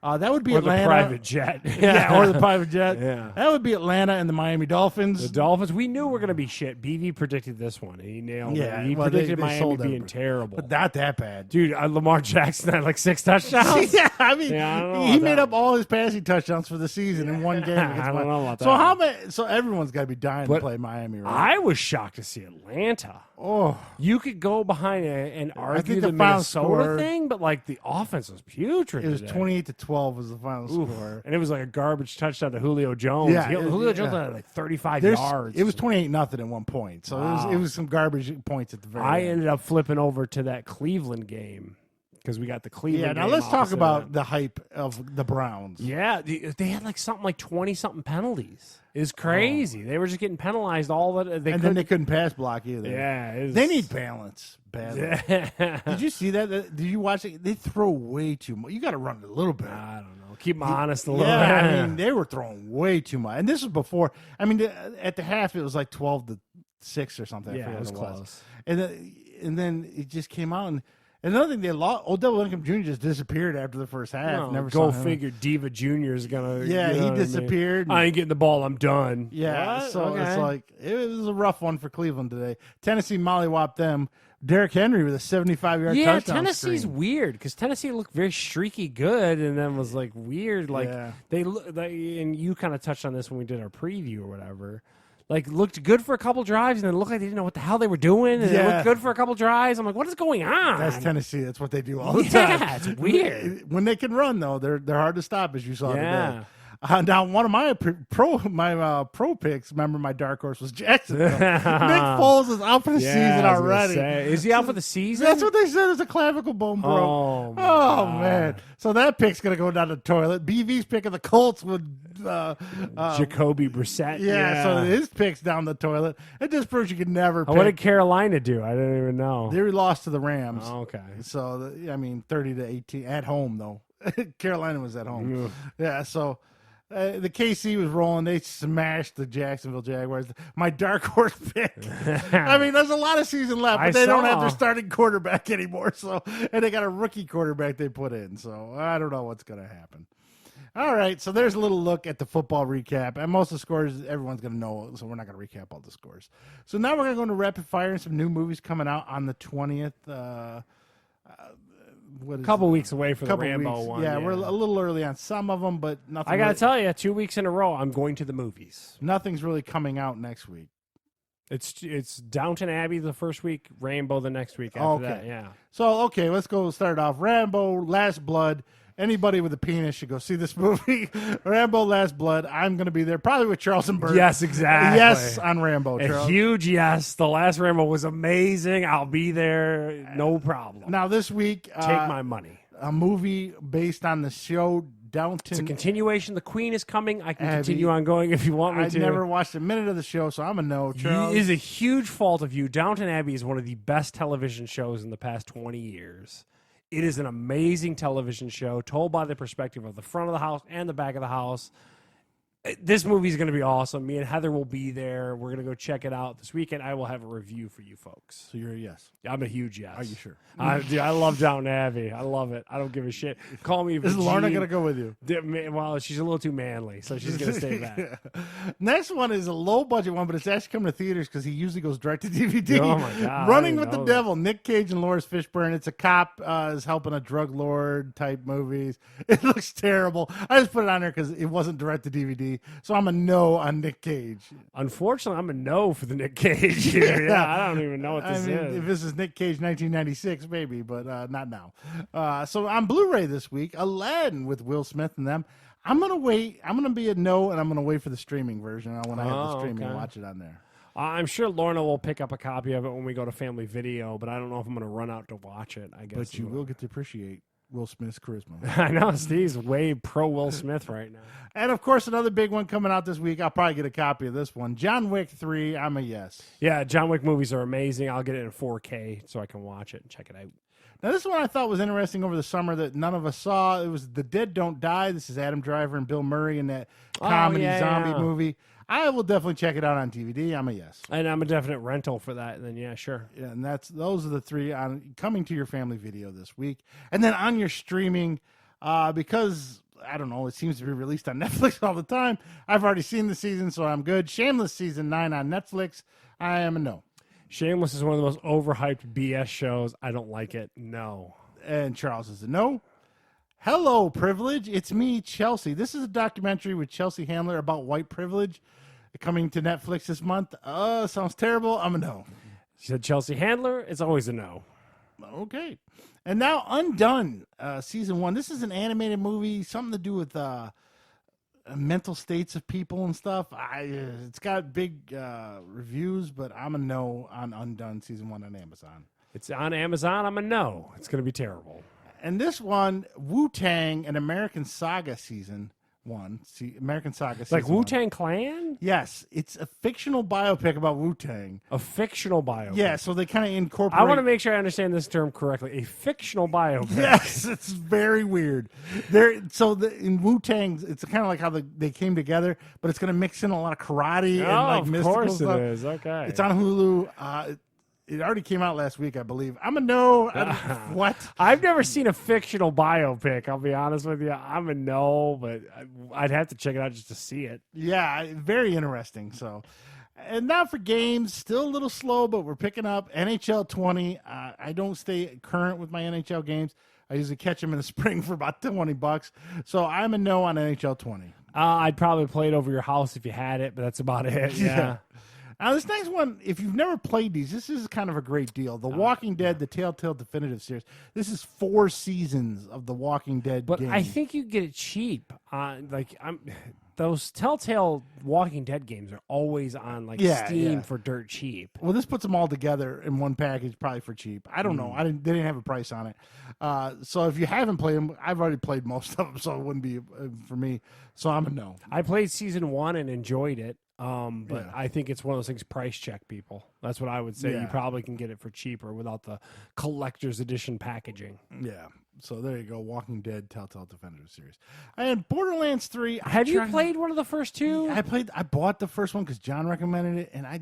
That would be Or Atlanta. the private jet. Yeah, or the private jet. Yeah. That would be Atlanta and the Miami Dolphins. The Dolphins, we knew we're going to be shit. BV predicted this one. He nailed it. He well, predicted they Miami sold being everybody. terrible. But not that bad. Dude, Lamar Jackson had like 6 touchdowns. Yeah, I mean, Yeah, I don't know he about made that. up all his passing touchdowns for the season in one game. I don't know about So that. how many? So everyone's got to be dying But to play Miami, right? I was shocked to see Atlanta. Oh, You could go behind it and argue think the the final Minnesota score- thing, but like the offense was putrid. it was today. 28-12 was the final score. And it was like a garbage touchdown to Julio Jones. Yeah, Julio yeah. Jones had like 35 There's- yards. It was 28-0 at one point, so it was some garbage points at the very I end. ended up flipping over to that Cleveland game because we got the Cleveland. Yeah, now game let's talk opposite about of the hype of the Browns. that. Yeah, they had like something like 20-something penalties. It's crazy. They were just getting penalized all that they and then they couldn't pass block either. Yeah, it was- They need balance badly. Did you see that? Did you watch it? They throw way too much. You got to run it a little bit. I don't know. Keep them honest a little Yeah, bit. I mean, they were throwing way too much. And this was before. I mean, at the half, it was like 12-6 or something. I Yeah, forget it was what close. And then it just came out. And another thing, they lost. Odell Beckham Jr. just disappeared after the first half. No, Never go saw him. figure. Diva Jr. is gonna. Yeah, you know he what I mean? disappeared. I ain't getting the ball. I'm done. Yeah, What? so it's Okay. like it was a rough one for Cleveland today. Tennessee mollywopped them. Derrick Henry with a 75-yard Yeah, touchdown. Tennessee's screen. weird because Tennessee looked very streaky good, and then was like weird. Like Yeah. and you kind of touched on this when we did our preview or whatever. Like looked good for a couple drives, and then looked like they didn't know what the hell they were doing, and they Yeah. looked good for a couple drives. I'm like, what is going on? That's Tennessee. That's what they do all the time. Yeah, it's weird. When they can run, though, they're hard to stop, as you saw Yeah. today. Now, one of my pro picks, remember my dark horse was Jacksonville. Nick Foles is out for the Yeah, season I was gonna already. say. Is he out for the season? That's what they said. It's a clavicle bone broke. Oh, my Oh, God. man. So that pick's going to go down the toilet. BV's pick of the Colts would. Jacoby Brissett. Yeah, so his pick's down the toilet. It just proves you can never pick. What did Carolina do? I didn't even know. They lost to the Rams. Oh, okay. So, 30-18 at home, though. Carolina was at home. Yeah, so the KC was rolling. They smashed the Jacksonville Jaguars. My dark horse pick. I mean, there's a lot of season left, but they don't have their starting quarterback anymore. So, and they got a rookie quarterback they put in. So I don't know what's going to happen. All right, so there's a little look at the football recap. And most of the scores, everyone's going to know, so we're not going to recap all the scores. So now we're going to go into rapid fire and some new movies coming out on the 20th. What is Couple weeks away for the couple Rambo weeks. one. Yeah, we're a little early on some of them, but nothing. I got to really- tell you, 2 weeks in a row, I'm going to the movies. nothing's really coming out next week. It's Downton Abbey the first week, Rambo the next week after that. Yeah. So, okay, let's go start off. Rambo, Last Blood. Anybody with a penis should go see this movie. Rambo, Last Blood. I'm going to be there, probably with Charleston Burke. Yes, exactly. Yes, on Rambo. A Charles. huge yes. The last Rambo was amazing. I'll be there. No problem. Now, this week, Take my money. a movie based on the show Downton. It's a continuation. The Queen is coming. I can Abby. continue on going if you want me I to. never watched a minute of the show, so I'm a no. Charles. It is a huge fault of you. Downton Abbey is one of the best television shows in the past 20 years. It is an amazing television show told by the perspective of the front of the house and the back of the house. This movie's going to be awesome. Me and Heather will be there. We're going to go check it out this weekend. I will have a review for you folks. So you're a yes. I'm a huge yes. Are you sure? Dude, I love Downton Abbey. I love it. I don't give a shit. Call me. Is Lorna going to go with you? Well, she's a little too manly, so she's going to stay back. Next one is a low budget one, but it's actually coming to theaters because he usually goes direct to DVD. Oh my God! Running with the Devil. Nick Cage and Laurence Fishburne. It's a cop is helping a drug lord type movies. It looks terrible. I just put it on there because it wasn't direct to DVD. So I'm a no on Nick Cage. Unfortunately, I'm a no for the Nick Cage here. Yeah, I don't even know what this is. If this is Nick Cage 1996, maybe, but not now. So on Blu-ray this week, Aladdin with Will Smith and them. I'm going to wait. I'm going to be a no, and I'm going to wait for the streaming version. I want to have the streaming and watch it on there. I'm sure Lorna will pick up a copy of it when we go to Family Video, but I don't know if I'm going to run out to watch it, I guess. But you will get to appreciate Will Smith's charisma. I know. Steve's way pro Will Smith right now. And, of course, another big one coming out this week. I'll probably get a copy of this one. John Wick 3, I'm a yes. Yeah, John Wick movies are amazing. I'll get it in 4K so I can watch it and check it out. Now, this one I thought was interesting over the summer that none of us saw. It was The Dead Don't Die. This is Adam Driver and Bill Murray in that comedy zombie movie. I will definitely check it out on DVD. I'm a yes. And I'm a definite rental for that. Then, yeah, sure. Yeah, and those are the three on coming to your Family Video this week. And then on your streaming, because, I don't know, it seems to be released on Netflix all the time. I've already seen the season, so I'm good. Shameless Season 9 on Netflix. I am a no. Shameless is one of the most overhyped BS shows. I don't like it. No. And Charles is a no. Hello, Privilege. It's me, Chelsea. This is a documentary with Chelsea Handler about white privilege coming to Netflix this month. Sounds terrible. I'm a no. She said Chelsea Handler. It's always a no. Okay. And now Undone, season 1. This is an animated movie, something to do with mental states of people and stuff. It's got big reviews, but I'm a no on Undone season 1 on Amazon. It's on Amazon. I'm a no. It's going to be terrible. And this one, Wu-Tang, an American Saga season 1. American Saga season like Wu-Tang Clan? Yes. It's a fictional biopic about Wu-Tang. A fictional biopic? Yeah, so they kind of incorporate... I want to make sure I understand this term correctly. A fictional biopic. Yes, it's very weird. In Wu-Tang, it's kind of like how they came together, but it's going to mix in a lot of karate and like mystical course stuff. It is. Okay. It's on Hulu. It already came out last week, I believe. I'm a no. What? I've never seen a fictional biopic, I'll be honest with you. I'm a no, but I'd have to check it out just to see it. Yeah, very interesting. So, and now for games, still a little slow, but we're picking up. NHL 20. I don't stay current with my NHL games. I usually catch them in the spring for about $20. So I'm a no on NHL 20. I'd probably play it over your house if you had it, but that's about it. Yeah. Now, this next one, if you've never played these, this is kind of a great deal. The Walking Dead, the Telltale Definitive Series. This is 4 seasons of the Walking Dead But game. I think you get it cheap. Those Telltale Walking Dead games are always on Steam for dirt cheap. Well, this puts them all together in one package, probably for cheap. I don't know. They didn't have a price on it. So if you haven't played them, I've already played most of them, so it wouldn't be for me. So I'm a no. I played season 1 and enjoyed it. But I think it's one of those things, price check people. That's what I would say. Yeah. You probably can get it for cheaper without the collector's edition packaging. Yeah. So there you go. Walking Dead, Telltale Definitive Series. And Borderlands 3. Have you played one of the first two? I bought the first one because John recommended it, and I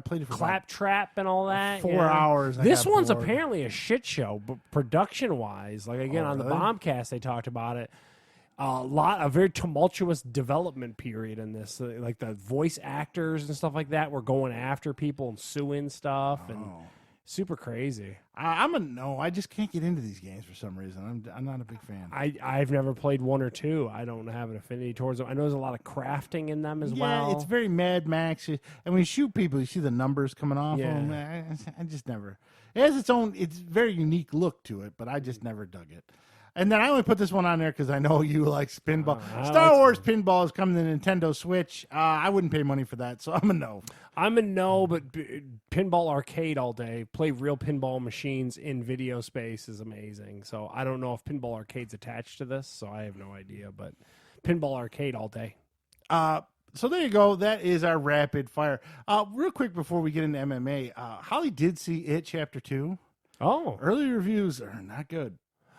played it for Claptrap and all that. 4 hours. This one's apparently a shit show, but production-wise, on the Bombcast, they talked about it. A very tumultuous development period in this. Like the voice actors and stuff like that were going after people and suing stuff, and super crazy. I'm a no. I just can't get into these games for some reason. I'm not a big fan. I've never played 1 or 2. I don't have an affinity towards them. I know there's a lot of crafting in them as well. Yeah, it's very Mad Max. And when you shoot people, you see the numbers coming off them. I just never. It has its own. It's very unique look to it, but I just never dug it. And then I only put this one on there because I know you like pinball. Star Wars pinball is coming to Nintendo Switch. I wouldn't pay money for that, so I'm a no. I'm a no, but pinball arcade all day. Play real pinball machines in video space is amazing. So I don't know if pinball arcade's attached to this, so I have no idea. But pinball arcade all day. So there you go. That is our rapid fire. Real quick before we get into MMA, Holly did see It Chapter 2. Oh. Early reviews are not good.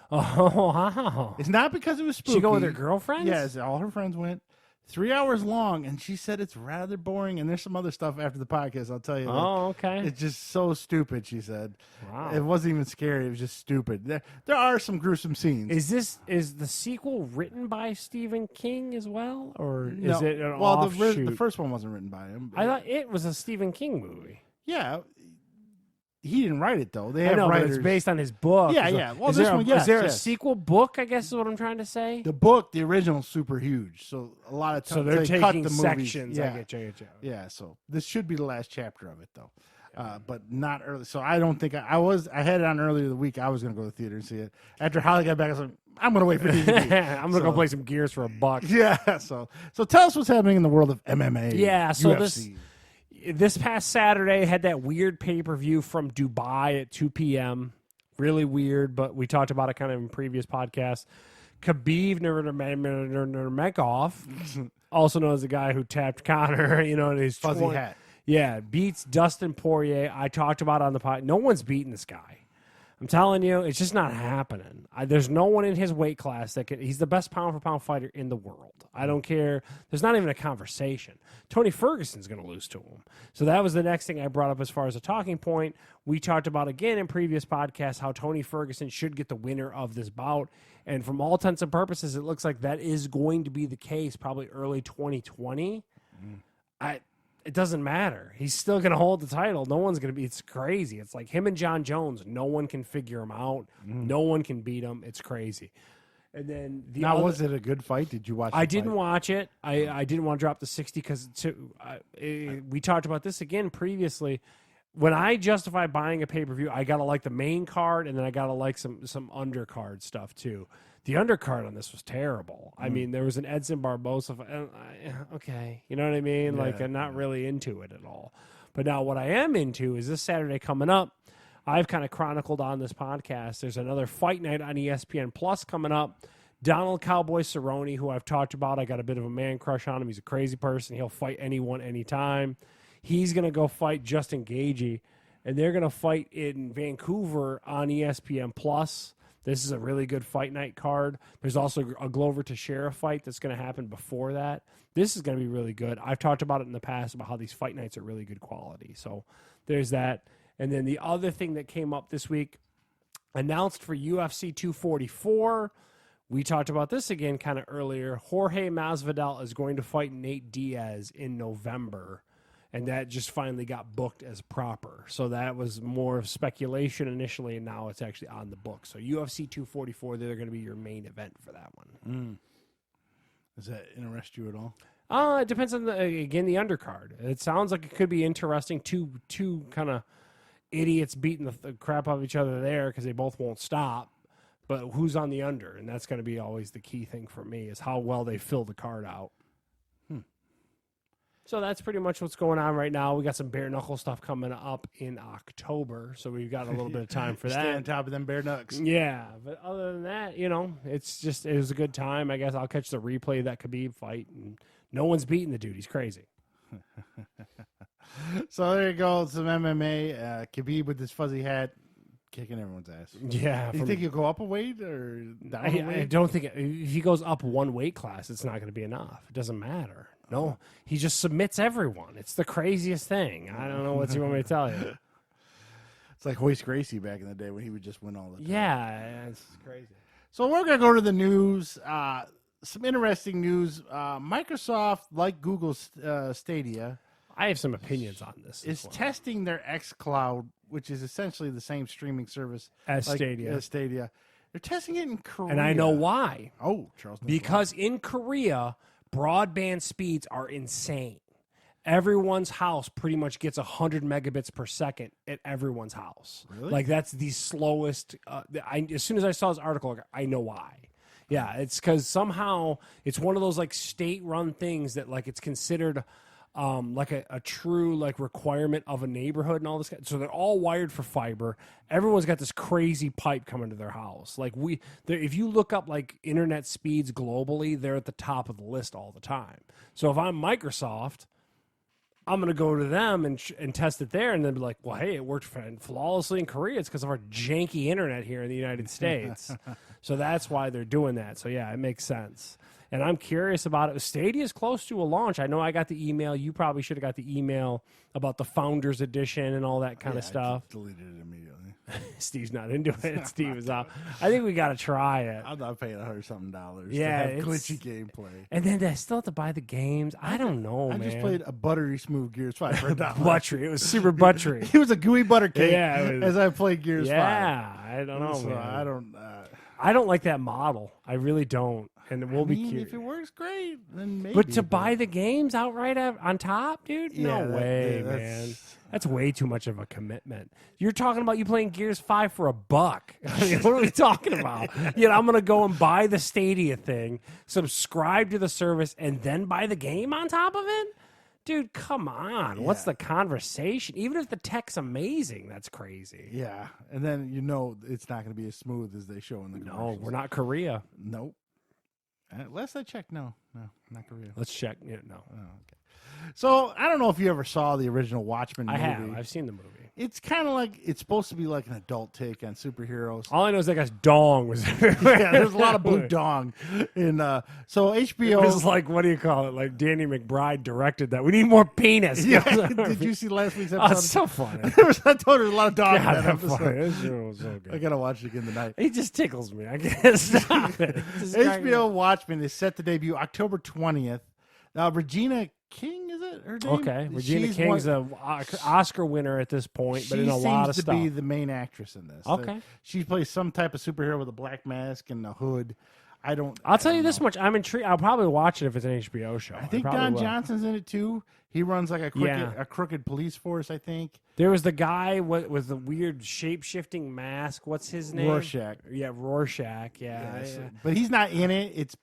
Oh, wow. It's not because it was spooky. She go with her girlfriends? Yes, all her friends went. 3 hours long, and she said it's rather boring. And there's some other stuff after the podcast, I'll tell you. Oh, okay. It's just so stupid, she said. Wow. It wasn't even scary. It was just stupid. There are some gruesome scenes. Is the sequel written by Stephen King as well, or is No. it an Well, offshoot? the first one wasn't written by him. I thought it was a Stephen King movie. Yeah. He didn't write it, though. They I have know, but writers. it's based on his book. Yeah, Is yeah. Well, is this there one, is yes, there a yes. sequel book, I guess is what I'm trying to say? The book, the original, is super huge. So a lot of times So they're they cut taking the movies. sections. Yeah. I get you. Yeah, so this should be the last chapter of it, though. But not early. So I don't think I had it on earlier in the week. I was going to go to the theater and see it. After Holly got back, I was like, I'm going to wait for DVD. I'm going to go play some Gears for $1. Yeah, so tell us what's happening in the world of MMA. Yeah, so UFC. this past Saturday had that weird pay-per-view from Dubai at 2 p.m. Really weird, but we talked about it kind of in previous podcasts. Khabib Nurmagomedov, also known as the guy who tapped Conor, in his Fuzzy hat. Yeah, beats Dustin Poirier. I talked about it on the pod. No one's beating this guy. I'm telling you, it's just not happening. There's no one in his weight class that can. He's the best pound-for-pound fighter in the world. I don't care. There's not even a conversation. Tony Ferguson's going to lose to him. So that was the next thing I brought up as far as a talking point. We talked about, again, in previous podcasts, how Tony Ferguson should get the winner of this bout. And from all intents and purposes, it looks like that is going to be the case probably early 2020. It doesn't matter. He's still going to hold the title. No one's going to be. It's crazy. It's like him and John Jones. No one can figure him out. No one can beat him. It's crazy. And then was it a good fight? Did you watch it? I didn't watch it. I didn't want to drop the 60 because we talked about this again previously. When I justify buying a pay-per-view, I got to like the main card, and then I got to like some undercard stuff too. The undercard on this was terrible. I mean, there was an Edson Barbosa. Okay, you know what I mean? Yeah. Like, I'm not really into it at all. But now what I am into is this Saturday coming up. I've kind of chronicled on this podcast. There's another fight night on ESPN Plus coming up. Donald Cowboy Cerrone, who I've talked about. I got a bit of a man crush on him. He's a crazy person. He'll fight anyone, anytime. He's going to go fight Justin Gaethje, and they're going to fight in Vancouver on ESPN Plus. This is a really good fight night card. There's also a Glover Teixeira fight that's going to happen before that. This is going to be really good. I've talked about it in the past about how these fight nights are really good quality. So there's that. And then the other thing that came up this week, announced for UFC 244, we talked about this again kind of earlier. Jorge Masvidal is going to fight Nate Diaz in November. And that just finally got booked as proper. So that was more of speculation initially, and now it's actually on the book. So UFC 244, they're going to be your main event for that one. Does that interest you at all? It depends on the undercard. It sounds like it could be interesting. Two kind of idiots beating the crap out of each other there because they both won't stop. But who's on the under? And that's going to be always the key thing for me is how well they fill the card out. So that's pretty much what's going on right now. We got some bare knuckle stuff coming up in October, so we've got a little bit of time for that. Stay on top of them bare knucks. Yeah, but other than that, it was a good time. I guess I'll catch the replay of that Khabib fight, and no one's beating the dude. He's crazy. So there you go. Some MMA. Khabib with his fuzzy hat, kicking everyone's ass. Yeah. Do you think he'll go up a weight or down a weight? I don't think if he goes up one weight class, it's not going to be enough. It doesn't matter. No, he just submits everyone. It's the craziest thing. I don't know what you want me to tell you. It's like Hoist Gracie back in the day when he would just win all the time. Yeah, it's crazy. So we're going to go to the news. Some interesting news. Microsoft, like Google Stadia, I have some opinions on this. is testing their xCloud, which is essentially the same streaming service as Stadia. Stadia. They're testing it in Korea. And I know why. Oh, Charles. Because in Korea, broadband speeds are insane. Everyone's house pretty much gets 100 megabits per second at everyone's house. Really? Like, that's the slowest. As soon as I saw this article, I know why. Yeah, it's because somehow it's one of those, like, state-run things that, like, it's considered like a true, like, requirement of a neighborhood and all this. So they're all wired for fiber. Everyone's got this crazy pipe coming to their house. Like, if you look up, like, internet speeds globally, they're at the top of the list all the time. So if I'm Microsoft, I'm going to go to them and test it there and then be like, well, hey, it worked flawlessly in Korea. It's because of our janky internet here in the United States. So that's why they're doing that. So, yeah, it makes sense. and I'm curious about it. Stadia is close to a launch. I know I got the email. You probably should have got the email about the Founders Edition and all that kind of stuff. I deleted it immediately. Steve's not into it. Steve is out. I think we got to try it. I'm not paying $100-something. Yeah, to have glitchy gameplay. And then I still have to buy the games. I don't know, man. I just played a buttery smooth Gears 5 for $1. Buttery. It was super buttery. It was a gooey butter cake Yeah, as I played Gears 5. Yeah, I don't know, So man. I don't like that model. I really don't. And we'll be curious. If it works great, then maybe. But to buy the games outright on top, dude? Yeah, no way, man. That's way too much of a commitment. You're talking about you playing Gears 5 for $1. I mean, what are we talking about? You know, I'm going to go and buy the Stadia thing, subscribe to the service, and then buy the game on top of it? Dude, come on. What's the conversation? Even if the tech's amazing, that's crazy. Yeah. And then it's not going to be as smooth as they show in the commercials. No, we're not Korea. Nope. Last I checked, no, not Korea. Let's check. Yeah, no. Oh, okay. So I don't know if you ever saw the original Watchmen movie. I have. I've seen the movie. It's kind of like it's supposed to be like an adult take on superheroes. All I know is that guy's dong was everywhere. Yeah, there's a lot of blue dong in. So HBO It was like, what do you call it? Like Danny McBride directed that. We need more penis. Yeah. Did you see last week's episode? Oh, it's so funny. I told you there's a lot of dog in God, that that episode. funny. This show was so good. I gotta watch it again tonight. He just tickles me. I can't stop it. HBO Watchmen is set to debut October 20th. Now Regina King, is it her name? Okay, Regina King's an Oscar winner at this point, but in a lot of stuff. She seems to be the main actress in this. Okay, she plays some type of superhero with a black mask and a hood. I'll tell you this much: I'm intrigued. I'll probably watch it if it's an HBO show. I think Don Johnson's in it too. He runs like a crooked police force. I think there was the guy with the weird shape shifting mask. What's his name? Rorschach. Yeah, Rorschach. Yeah. But he's not in it.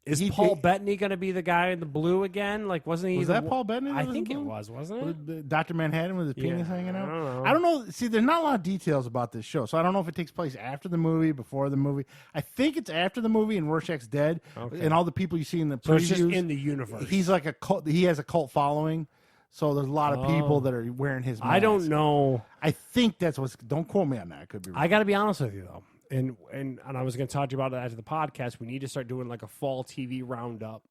Is Paul Bettany going to be the guy in the blue again? Like, wasn't he? Was that Paul Bettany? I think it was, wasn't it? Dr. Manhattan with his penis hanging out? I don't know. See, there's not a lot of details about this show, so I don't know if it takes place after the movie, before the movie. I think it's after the movie and Rorschach's dead, and all the people you see in the previews. So it's just in the universe. He's like a cult. He has a cult following, so there's a lot of people that are wearing his mask. I don't know. I think that's what's. Don't quote me on that. I could be wrong. I got to be honest with you though. And I was going to talk to you about it after the podcast. We need to start doing like a fall TV roundup.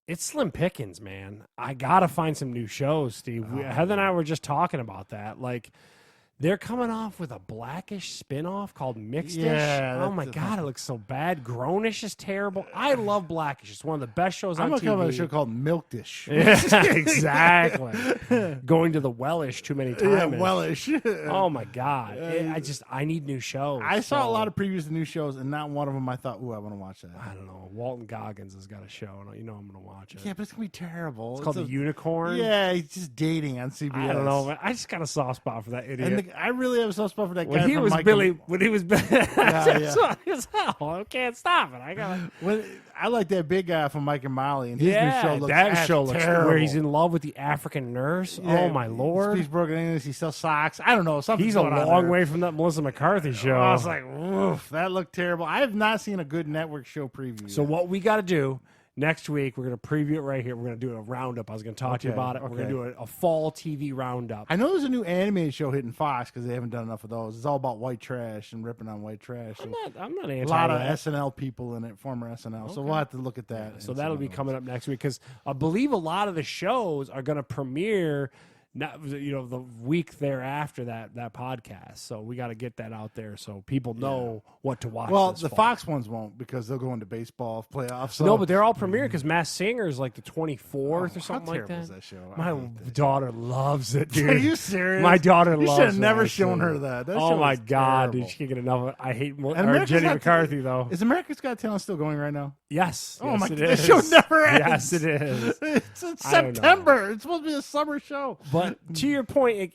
It's slim pickings, man. I got to find some new shows, Steve. Heather and I were just talking about that. Like, they're coming off with a Blackish spinoff called Mixedish. Yeah, oh, my God. It looks so bad. Grownish is terrible. I love Blackish. It's one of the best shows on TV. I'm going to come on a show called Milkdish. Yeah, exactly. Going to the Wellish too many times. Yeah, Wellish. Oh, my God. I need new shows. I saw a lot of previews of new shows, and not one of them I thought, ooh, I want to watch that. I don't know. Walton Goggins has got a show, and I'm going to watch it. Yeah, but it's going to be terrible. It's called The Unicorn. Yeah, he's just dating on CBS. I don't know, man. I just got a soft spot for that idiot. And I really have a soft spot for that guy. When he was Billy, that's funny as hell. I can't stop it. I like that big guy from Mike and Molly, and his new show looks terrible. Where he's in love with the African nurse. Yeah, oh my Lord! He speaks broken English. He sells socks. I don't know. He's a long way from that Melissa McCarthy show. I was like, oof, that looked terrible. I have not seen a good network show preview. So what we got to do? Next week, we're going to preview it right here. We're going to do a roundup. I was going to talk to you about it. We're going to do a fall TV roundup. I know there's a new animated show hitting Fox because they haven't done enough of those. It's all about white trash and ripping on white trash. I'm not anti. A lot of SNL people in it, former SNL. Okay. So we'll have to look at that. So that'll be coming up next week because I believe a lot of the shows are going to premiere the week thereafter that podcast. So we got to get that out there so people know what to watch. Well, the Fox ones won't because they'll go into baseball playoffs. So. No, but they're all premiere because Masked Singer is like the 24th or something like that. Is that show? My daughter loves it, dude. Are you serious? My daughter loves it. You should have never shown her that. Oh my God, dude, she can't get enough of it. I hate Jenny McCarthy though. Is America's Got Talent still going right now? Yes. Oh my God, the show never ends. Yes, it is. It's in September. It's supposed to be a summer show. But to your point,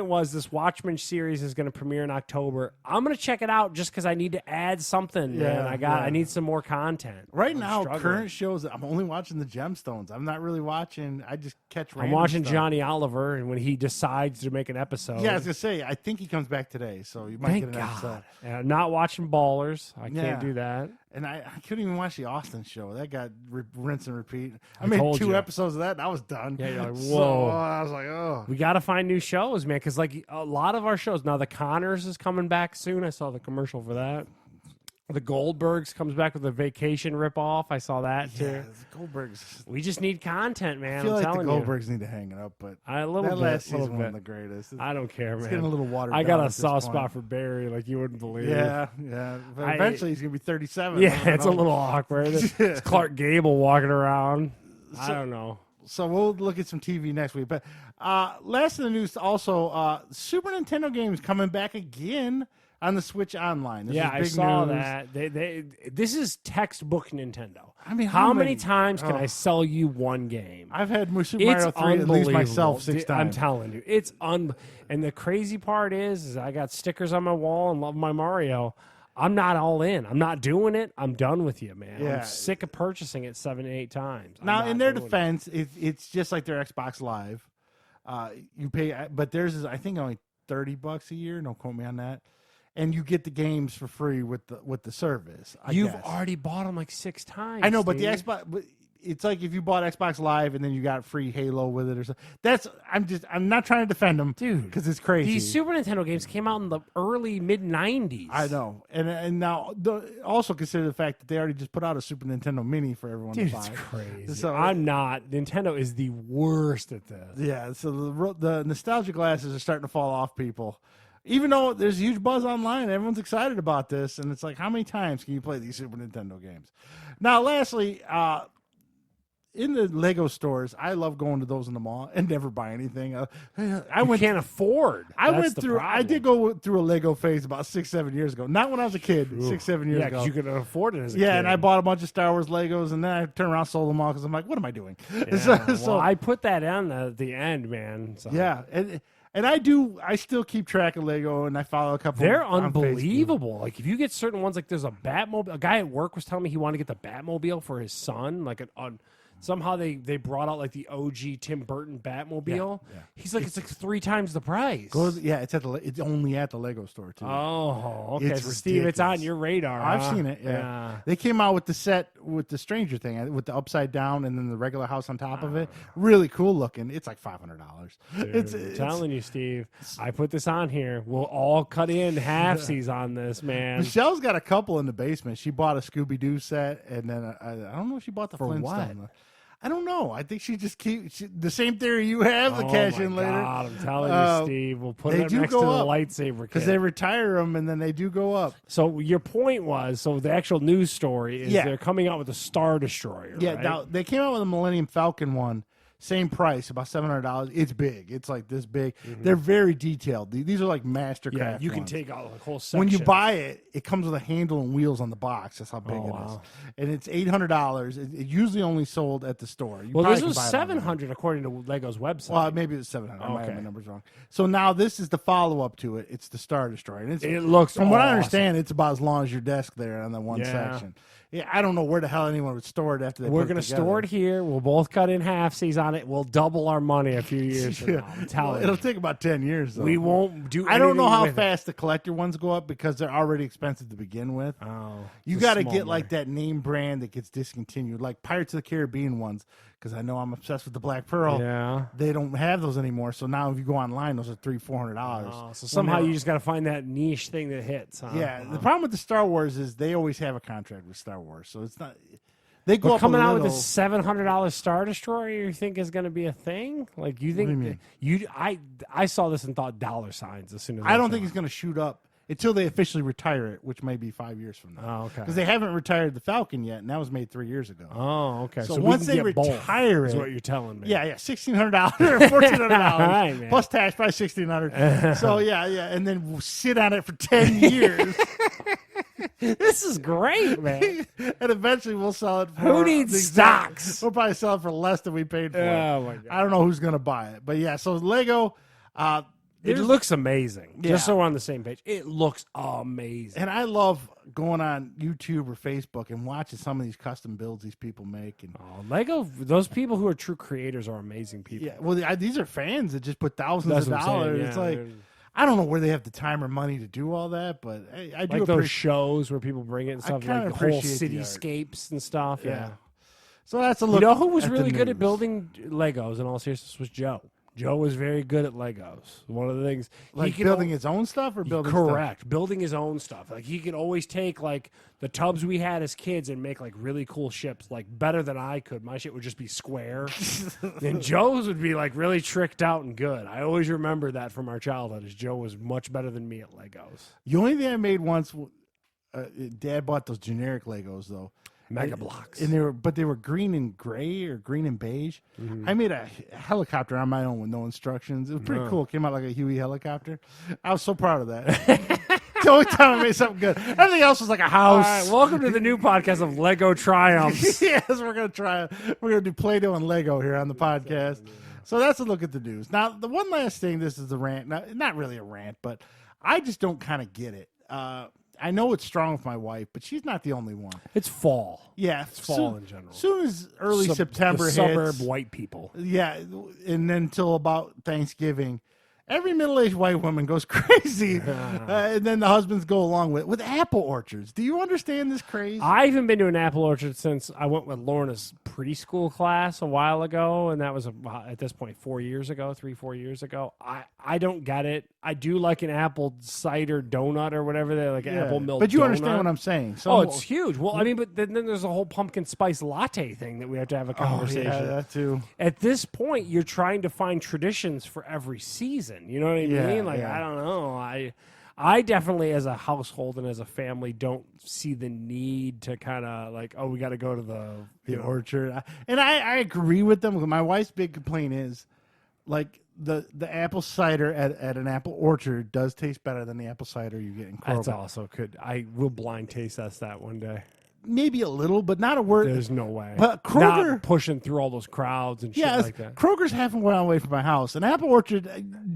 was this Watchmen series is going to premiere in October. I'm going to check it out just because I need to add something. Man. I need some more content. Right now, current shows, I'm only watching the Gemstones. I'm not really watching. I just catch random I'm watching stuff. Johnny Oliver, and when he decides to make an episode. Yeah, I was going to say, I think he comes back today, so you might get an episode. And I'm not watching Ballers. I can't do that. And I couldn't even watch the Austin show. That got rinse and repeat. I made 2 episodes of that, and I was done. Yeah, you're like, whoa. So, I was like, oh. We got to find new shows, man, because like a lot of our shows, now The Connors is coming back soon. I saw the commercial for that. The Goldbergs comes back with a vacation ripoff. I saw that too. Yeah, the Goldbergs. We just need content, man. I feel I'm like the telling Goldbergs need to hang it up, but you. A little that bit, last season little wasn't bit. the greatest. I don't care, It's man. getting a little watered I down got at a this soft point. spot for Barry, like you wouldn't believe. Yeah. But eventually he's gonna be 37. Yeah, it's a little awkward. It's Clark Gable walking around. I So- don't know. So we'll look at some TV next week. But last in the news, also Super Nintendo games coming back again on the Switch Online. This Yeah, is I big saw news. that. This is textbook Nintendo. I mean, how many times can oh. I sell you one game? I've had Super It's Mario 3 at least myself unbelievable. 6 I'm times. telling you, it's And the crazy part is I got stickers on my wall and love my Mario. I'm not all in. I'm not doing it. I'm done with you, man. Yeah. I'm sick of purchasing it 7 to 8 times. I'm Now, not in their doing it. defense, it's just like their Xbox Live. You pay, but theirs is I think only $30 a year. Don't quote me on that. And you get the games for free with the service. You've guess. already bought them like 6 times. I know, but the Steve. Xbox. But it's like if you bought Xbox Live and then you got free Halo with it or something. I'm not trying to defend them, Dude, because it's crazy. These Super Nintendo games came out in the early mid 90s. I know, and now also consider the fact that they already just put out a Super Nintendo Mini for everyone Dude, to buy. it's crazy. So I'm not. Nintendo is the worst at this. Yeah, so the nostalgia glasses are starting to fall off people. Even though there's a huge buzz online, everyone's excited about this, and it's like, how many times can you play these Super Nintendo games? Now, lastly, in the Lego stores, I love going to those in the mall and never buy anything. I can't afford. I That's went the through. I problem. did go through a Lego phase about 6-7 years ago. Not when I was a kid, 6-7 years Yeah, ago. because you could afford it as a Yeah, kid. and I bought a bunch of Star Wars Legos, and then I turned around and sold them all because I'm like, what am I doing? Yeah, So, well, I put that on at the end, man. So. yeah, and I still keep track of Lego, and I follow a couple. They're on Facebook. unbelievable. Like if you get certain ones, like there's a Batmobile. A guy at work was telling me he wanted to get the Batmobile for his son. Like somehow they brought out like the OG Tim Burton Batmobile. Yeah. He's like it's like 3 times the price. It's only at the Lego store too. Oh, okay. It's So Steve, it's ridiculous. on your radar. I've huh? seen it. Yeah. They came out with the set with the Stranger Thing with the upside down and then the regular house on top of it. Really cool looking. It's like $500. Dude, I'm telling you, Steve. I put this on here. We'll all cut in halfsies on this, man. Michelle's got a couple in the basement. She bought a Scooby Doo set, and then I don't know if she bought the For Flintstone. what? I don't know. I think she just keeps the same theory you have. The cash in later. God, I'm telling you, Steve. We'll put they it do next go to the up, lightsaber because kit. they retire them and then they do go up. So your point was, the actual news story is they're coming out with a Star Destroyer. Yeah, right? now they came out with a Millennium Falcon one, same price, about $700. It's big. It's like this big. They're very detailed. These are like mastercraft. yeah, you can ones. take out the whole section. When you buy it, it comes with a handle and wheels on the box. That's how big it is, wow. and it's $800. It usually only sold at the store. You Well, probably this can was buy it online. 700 according to Lego's website. Well, maybe it's 700. I might have Okay. my numbers wrong. So now this is the follow up to it. It's the Star Destroyer. And It looks from what I awesome. understand, it's about as long as your desk there on that one Yeah. section. Yeah, I don't know where the hell anyone would store it after they We're put going it to store it together. here. We'll both cut in halfsies on it. We'll double our money a few years from now. I'm Well, telling it'll you. take about 10 years, though. We won't do I don't know anything how with it. fast the collector ones go up because they're already expensive to begin with. Oh, You it's a got to small get like money. that name brand that gets discontinued, like Pirates of the Caribbean ones, because I know I'm obsessed with the Black Pearl. Yeah. They don't have those anymore. So now if you go online, those are $300-$400. Oh, so somehow you just got to find that niche thing that hits. Huh? Yeah, the problem with the Star Wars is they always have a contract with Star Wars, so it's not. They go But up coming a out with little. this $700 Star Destroyer, you think is going to be a thing? Like you think? do you mean? I saw this and thought dollar signs as soon as I don't saw think it. it's going to shoot up until they officially retire it, which may be 5 years from now. Oh, okay. Because they haven't retired the Falcon yet, and that was made 3 years ago. Oh, okay. So we once can they get both, retire is it- what you're telling me. Yeah, $1,600 or $1,400 All right, man. plus tax, probably $1,600. So yeah, and then we'll sit on it for 10 years, This is great, man. and eventually we'll sell it for. Who needs the exact- stocks? We'll probably sell it for less than we paid for Oh, it. my God. I don't know who's going to buy it, but yeah. So Lego. It looks amazing. Yeah. Just so we're on the same page, it looks amazing. And I love going on YouTube or Facebook and watching some of these custom builds these people make. And Oh, Lego, those people who are true creators are amazing people. yeah, well, these are fans that just put thousands That's of what I'm saying, dollars. yeah. It's like I don't know where they have the time or money to do all that, but I do Like those appreciate. shows where people bring it and stuff, kinda like the whole appreciate the art. cityscapes and stuff. Yeah. So that's a You look. know who was at the really good at news. building Legos in all seriousness was Joe. Joe was very good at Legos. One of the things Like building his own stuff or building correct stuff? building his own stuff. Like he could always take like the tubs we had as kids and make like really cool ships, like better than I could. My shit would just be square, and Joe's would be like really tricked out and good. I always remember that from our childhood. Is Joe was much better than me at Legos. The only thing I made once, Dad bought those generic Legos though. Mega blocks. And they were green and gray or green and beige. I made a helicopter on my own with no instructions. It was pretty cool. It came out like a Huey helicopter. I was so proud of that. The only time I made something good. Everything else was like a house. All right, welcome to the new podcast of Lego Triumphs. Yes, we're gonna try. We're gonna do Play-Doh and Lego here on the podcast. So that's a look at the news. Now, the one last thing. This is the rant. Not really a rant, but I just don't kind of get it. I know it's strong with my wife, but she's not the only one. It's fall. Yeah, It's fall in general. Soon as early September the hits, suburb white people. yeah, and then until about Thanksgiving, every middle-aged white woman goes crazy, and then the husbands go along with apple orchards. Do you understand this craze? I haven't been to an apple orchard since I went with Lorna's preschool class a while ago, and that was at this point 4 years ago, 4 years ago. I don't get it. I do like an apple cider donut or whatever they like, an apple milk. But you donut. understand what I'm saying? Oh, it's huge. Well, I mean, but then there's a whole pumpkin spice latte thing that we have to have a conversation. Oh, yeah, that too. At this point, you're trying to find traditions for every season. You know what I mean? Like, I don't know. I definitely, as a household and as a family, don't see the need to kind of like, oh, we got to go to the orchard. And I agree with them. My wife's big complaint is, like, the apple cider at an apple orchard does taste better than the apple cider you get in Kroger. That's also could. I will blind taste test that one day. Maybe a little, but not a word. There's no way. But Kroger not pushing through all those crowds and shit like that. Kroger's half a mile away from my house. An apple orchard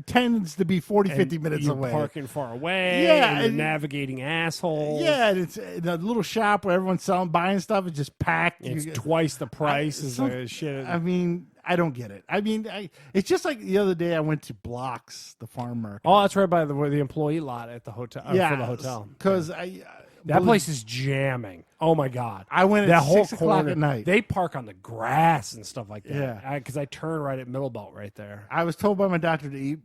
tends to be 40, 50 minutes you're away. Parking far away. Yeah, and you're navigating assholes. Yeah, and it's the little shop where everyone's buying stuff is just packed. It's twice the price. Shit. I mean, I don't get it. I mean, it's just like the other day I went to Blocks, the farm market. Oh, that's right by the employee lot at the hotel. For the hotel. Because that place is jamming. Oh my god! I went that at whole 6 o'clock at night. They park on the grass and stuff like that. Yeah, because I turn right at Middle Belt right there. I was told by my doctor to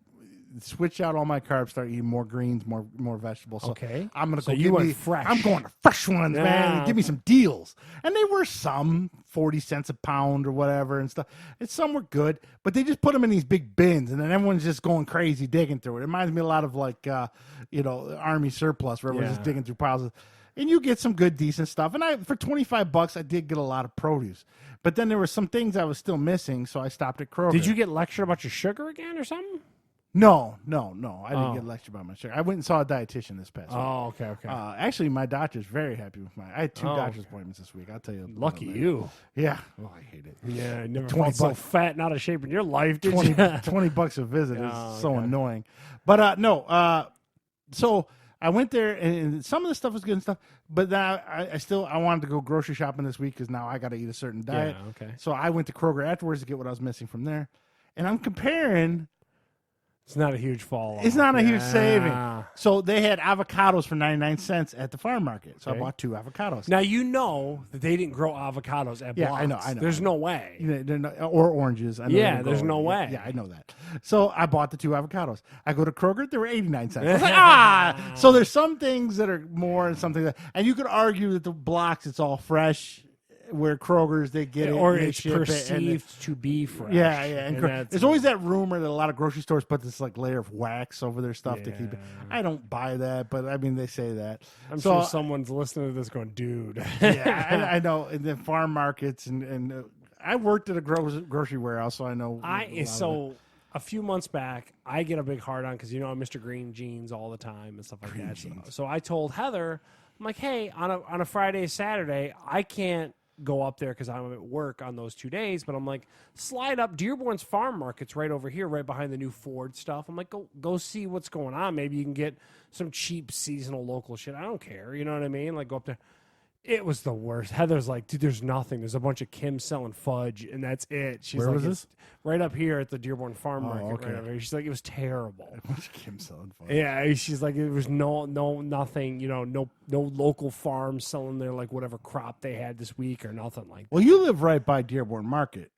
switch out all my carbs, start eating more greens, more vegetables. So okay, I'm gonna so go. you went fresh. I'm going to fresh ones, man. Give me some deals, and they were some 40 cents a pound or whatever and stuff. And some were good, but they just put them in these big bins, and then everyone's just going crazy digging through it. It reminds me a lot of like Army surplus, where everyone's just digging through piles of. And you get some good, decent stuff. And for $25, I did get a lot of produce. But then there were some things I was still missing, so I stopped at Kroger. Did you get lectured about your sugar again or something? No. I didn't get lectured about my sugar. I went and saw a dietitian this past week. Oh, okay. Actually, my doctor's very happy with mine. I had 2 doctor's appointments this week. I'll tell you. Lucky you. Yeah. Oh, I hate it. Yeah, I never felt so fat and out of shape in your life, did $20 you? $20 a visit is so annoying. But no. So I went there, and some of the stuff was good and stuff. But now I wanted to go grocery shopping this week because now I got to eat a certain diet. Yeah, okay. So I went to Kroger afterwards to get what I was missing from there, and I'm comparing. It's not a huge fall off. It's not a huge saving. So they had avocados for 99 cents at the farm market. So I bought 2 avocados. Now you know that they didn't grow avocados at Blocks. I know. There's no way. Or oranges. I know there's no way. Yeah, I know that. So I bought the 2 avocados. I go to Kroger, they were 89 cents. I was like, So there's some things that are more and something and you could argue that the Blocks, it's all fresh. Where Kroger's, they get it. Or it's perceived to be fresh. Yeah. And there's always that rumor that a lot of grocery stores put this like layer of wax over their stuff to keep it. I don't buy that, but I mean, they say that. I'm sure someone's listening to this going, dude. Yeah, I know. And then farm markets and I worked at a grocery warehouse, so I know. A few months back, I get a big hard on because I'm Mr. Green jeans all the time and stuff like that. So I told Heather, I'm like, hey, on a Friday, Saturday, I can't go up there because I'm at work on those 2 days, but I'm like, slide up. Dearborn's Farm Market's right over here, right behind the new Ford stuff. I'm like, go see what's going on. Maybe you can get some cheap seasonal local shit. I don't care. You know what I mean? Like, go up there. It was the worst. Heather's like, dude, there's nothing. There's a bunch of Kim selling fudge, and that's it. She's Where like, was this? Right up here at the Dearborn Farm Market. Okay. Right over here. She's like, it was terrible. A bunch of Kim selling fudge. Yeah, she's like, it was nothing. No local farms selling their like whatever crop they had this week or nothing like that. Well, you live right by Dearborn Market.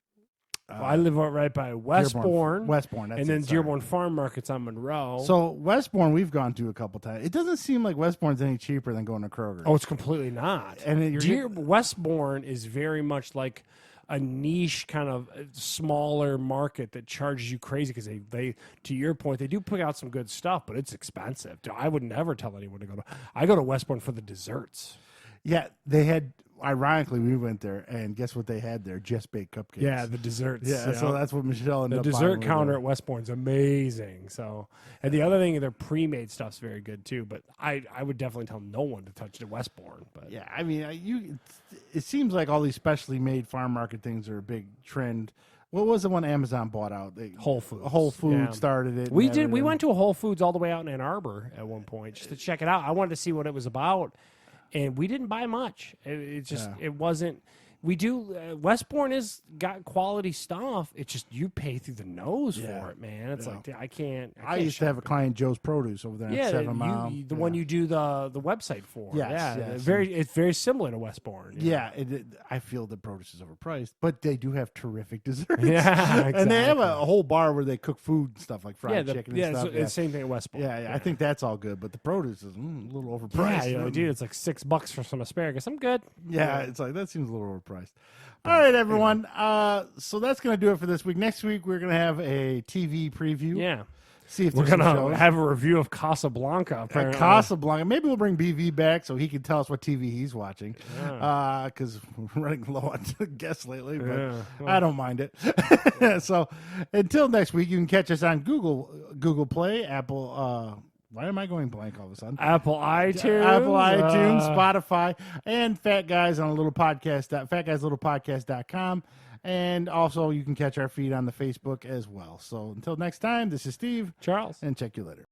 I live right by Westbourne. Westbourne, that's and then it, sorry. Dearborn Farm Market's on Monroe. So Westbourne, we've gone to a couple times. It doesn't seem like Westbourne's any cheaper than going to Kroger. Oh, it's completely not. And Westbourne is very much like a niche kind of smaller market that charges you crazy because they, to your point, they do put out some good stuff, but it's expensive. I would never tell anyone to go to. I go to Westbourne for the desserts. Yeah, they had. Ironically, we went there, and guess what they had there? Just baked cupcakes. Yeah, the desserts. Yeah, so that's what Michelle ended the up dessert buying counter with at Westbourne's amazing. So, and the other thing, their pre-made stuff's very good too. But I would definitely tell no one to touch the Westbourne. But yeah, I mean, it seems like all these specially made farm market things are a big trend. What was the one Amazon bought out? Whole Foods. Whole Foods Yeah. started it. We did. We went to a Whole Foods all the way out in Ann Arbor at one point just to check it out. I wanted to see what it was about. And we didn't buy much. It just it wasn't. We do. Westbourne has got quality stuff. It's just you pay through the nose for it, man. It's like I can't. I used to have a client, Joe's Produce, over there at 7 Mile. The one you do the website for. Yes, yes. yes. It's very similar to Westbourne. Yeah, I feel the produce is overpriced, but they do have terrific desserts. Yeah, exactly. And they have a whole bar where they cook food and stuff like fried chicken and stuff. It's the same thing at Westbourne. Yeah, I think that's all good, but the produce is a little overpriced. Yeah, dude, it's like $6 for some asparagus. I'm good. Yeah, it's like that seems a little overpriced. All right, everyone. So that's going to do it for this week. Next week, we're going to have a TV preview. Yeah. See if we're going to have a review of Casablanca. Apparently. Casablanca. Maybe we'll bring BV back so he can tell us what TV he's watching. Because we're running low on guests lately, but I don't mind it. So until next week, you can catch us on Google Play, Apple. Why am I going blank all of a sudden? Apple iTunes, Spotify, and Fat Guys on a little podcast. FatGuysLittlePodcast.com. And also, you can catch our feed on the Facebook as well. So until next time, this is Steve. Charles. And check you later.